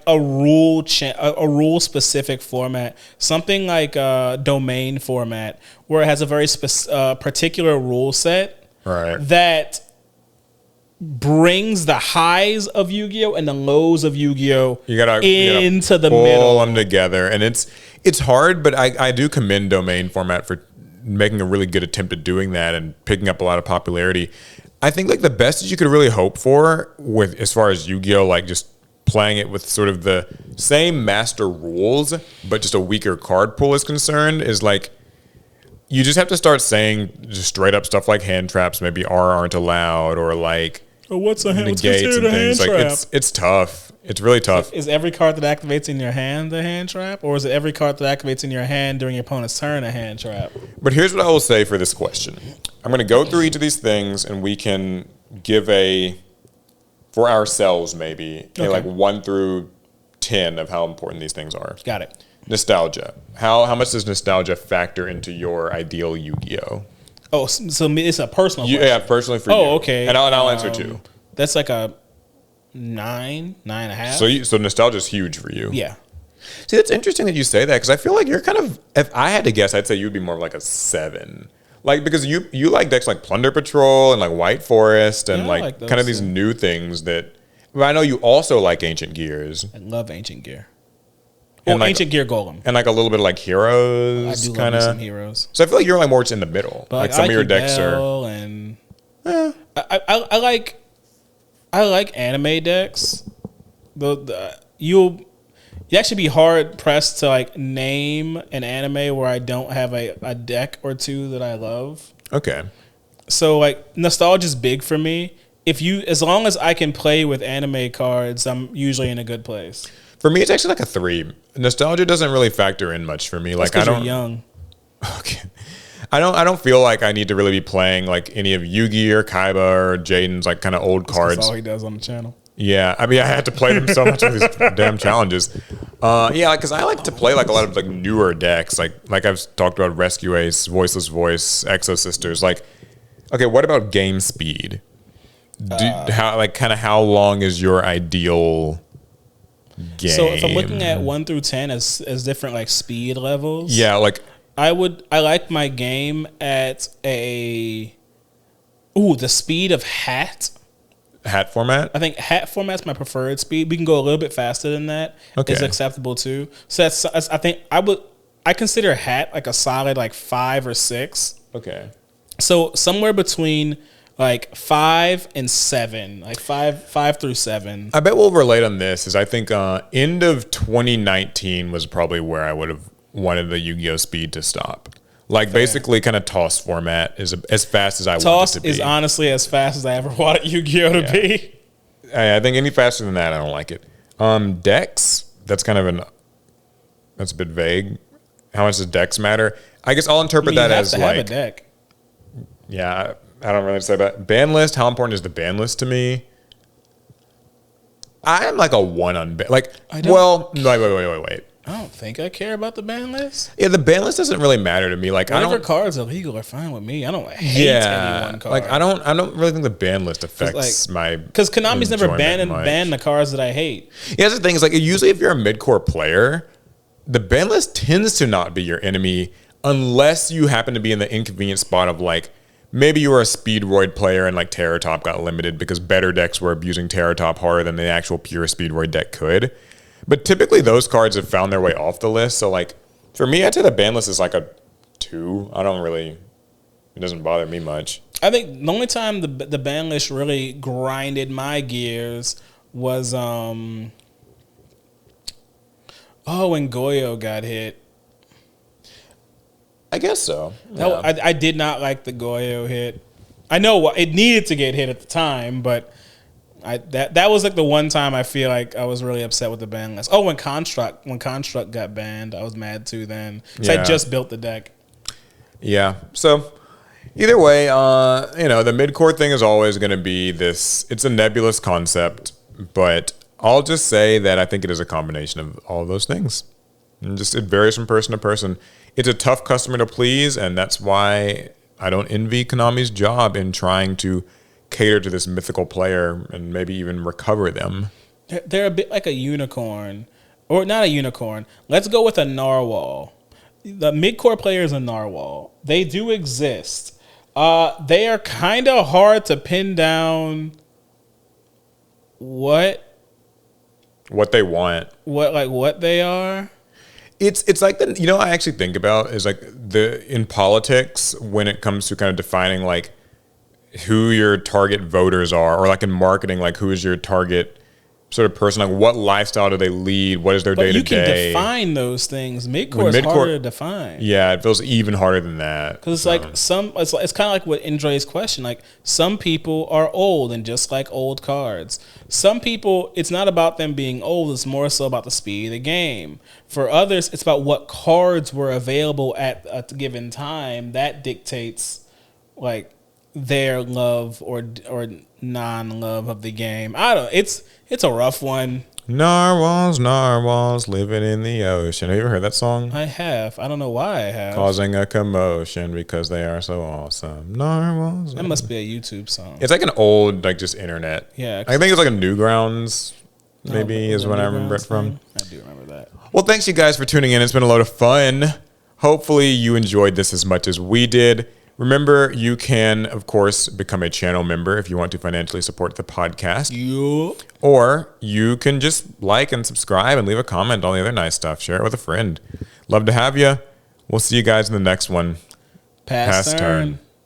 rule specific format, something like a domain format where it has a very particular rule set, right, that brings the highs of Yu-Gi-Oh and the lows of Yu-Gi-Oh into the middle. Pull them together, and it's hard, but I do commend domain format for making a really good attempt at doing that and picking up a lot of popularity. I think like the best that you could really hope for with as far as Yu-Gi-Oh, like just playing it with sort of the same master rules, but just a weaker card pool is concerned, is like you just have to start saying just straight up stuff like hand traps maybe aren't allowed, or like what's negates considered and a hand things. trap? Like it's tough. It's really tough. Is every card that activates in your hand a hand trap, or is it every card that activates in your hand during your opponent's turn a hand trap? But here's what I will say for this question. I'm going to go through each of these things, and we can give for ourselves maybe, like 1 through 10 of how important these things are. Got it. Nostalgia. How much does nostalgia factor into your ideal Yu-Gi-Oh? Oh, so it's a personal question. Yeah, personally for you. Oh, okay. And I'll answer too. That's like a 9.5. So nostalgia is huge for you. Yeah. See, that's interesting that you say that, because I feel like you're kind of, if I had to guess, I'd say you'd be more of like a 7. Like, because you like decks like Plunder Patrol and like White Forest and Yeah, I like like those kind of these too. new things that. But I know you also like Ancient Gears I love Ancient Gear. And like- Ancient Gear Golem. and like a little bit of like I Heroes, do love kind me some of. Heroes. So I feel like you're like more just in the middle. But Like some of your decks are. Bell and I like anime decks. You'll actually be hard pressed to like name an anime where I don't have a deck or two that I love. Okay. So like nostalgia is big for me. As long as I can play with anime cards, I'm usually in a good place. For me, it's actually like a 3. Nostalgia doesn't really factor in much for me. Like That's I 'cause don't. you're young. Okay. I don't feel like I need to really be playing like any of Yu-Gi or Kaiba or Jaden's like kind of old That's cards. all he does on the channel. Yeah, I mean, I had to play them so much of these damn challenges. Yeah, because I like to play like a lot of like newer decks, like I've talked about Rescue Ace, Voiceless Voice, Exo Sisters. Like, okay, what about game speed? How long is your ideal game? So if I'm looking at 1 through 10 as different like speed levels, Yeah, like I like my game at the speed of hat. hat format. I think hat format's my preferred speed. We can go a little bit faster than that. Okay. It's acceptable too. So that's I think I consider hat like a solid like 5 or 6. Okay. So somewhere between like 5 and 7, like 5 through 7. I bet we'll relate on this. Is I think end of 2019 was probably where I would have wanted the Yu-Gi-Oh speed to stop. Like basically, kind of toss format is as fast as I want it Toss to be. is honestly as fast as I ever wanted Yu-Gi-Oh to be. I think any faster than that, I don't like it. Decks. That's kind of that's a bit vague. How much does decks matter? I guess I'll interpret that as you have to like have a deck. Yeah, I don't really say that. Ban list. How important is the ban list to me? I'm like a 1 on ban. Like, wait. I don't think I care about the ban list. Yeah, the ban list doesn't really matter to me. Like, Whatever I don't. cards are legal are fine with me. I don't hate any one card. Like I don't really think the ban list affects my. Because Konami's never enjoyment banned the cards that I hate. Yeah, that's the thing is like usually if you're a mid-core player, the ban list tends to not be your enemy unless you happen to be in the inconvenient spot of like maybe you were a Speedroid player and like Terror Top got limited because better decks were abusing Terror Top harder than the actual pure Speedroid deck could. But typically those cards have found their way off the list. So like for me, I'd say the ban list is like a 2. It doesn't bother me much. I think the only time the ban list really grinded my gears was when Goyo got hit. I guess so. No, I did not like the Goyo hit. I know it needed to get hit at the time, but that was like the one time I feel like I was really upset with the ban list. Oh, when Construct got banned, I was mad too then. Because I just built the deck. Yeah. So either way, the mid-core thing is always going to be this. It's a nebulous concept, but I'll just say that I think it is a combination of all of those things. And just it varies from person to person. It's a tough customer to please, and that's why I don't envy Konami's job in trying to cater to this mythical player and maybe even recover them. They're a bit like a unicorn. Or not a unicorn. Let's go with a narwhal. The mid-core player is a narwhal. They do exist. They are kind of hard to pin down what they want. What they are. It's like I actually think about is like in politics when it comes to kind of defining like who your target voters are, or like in marketing, like who is your target sort of person, like what lifestyle do they lead, what is their day to day. You can define those things. Mid-core is harder to define. Yeah, it feels even harder than that. Because it's kind of like what Andre's question. Like some people are old and just like old cards. Some people, it's not about them being old. It's more so about the speed of the game. For others, it's about what cards were available at a given time. That dictates like their love or non-love of the game. It's a rough one. Narwhals living in the ocean. Have you ever heard that song? I have. I don't know why I have. Causing a commotion because they are so awesome. Narwhals. That must be a YouTube song. It's like an old, like just internet. Yeah. I think it's like a Newgrounds, maybe is when I remember it from. I do remember that. Well, thanks you guys for tuning in. It's been a lot of fun. Hopefully you enjoyed this as much as we did. Remember, you can, of course, become a channel member if you want to financially support the podcast. Or you can just like and subscribe and leave a comment, all the other nice stuff. Share it with a friend. Love to have you. We'll see you guys in the next one. Pass turn.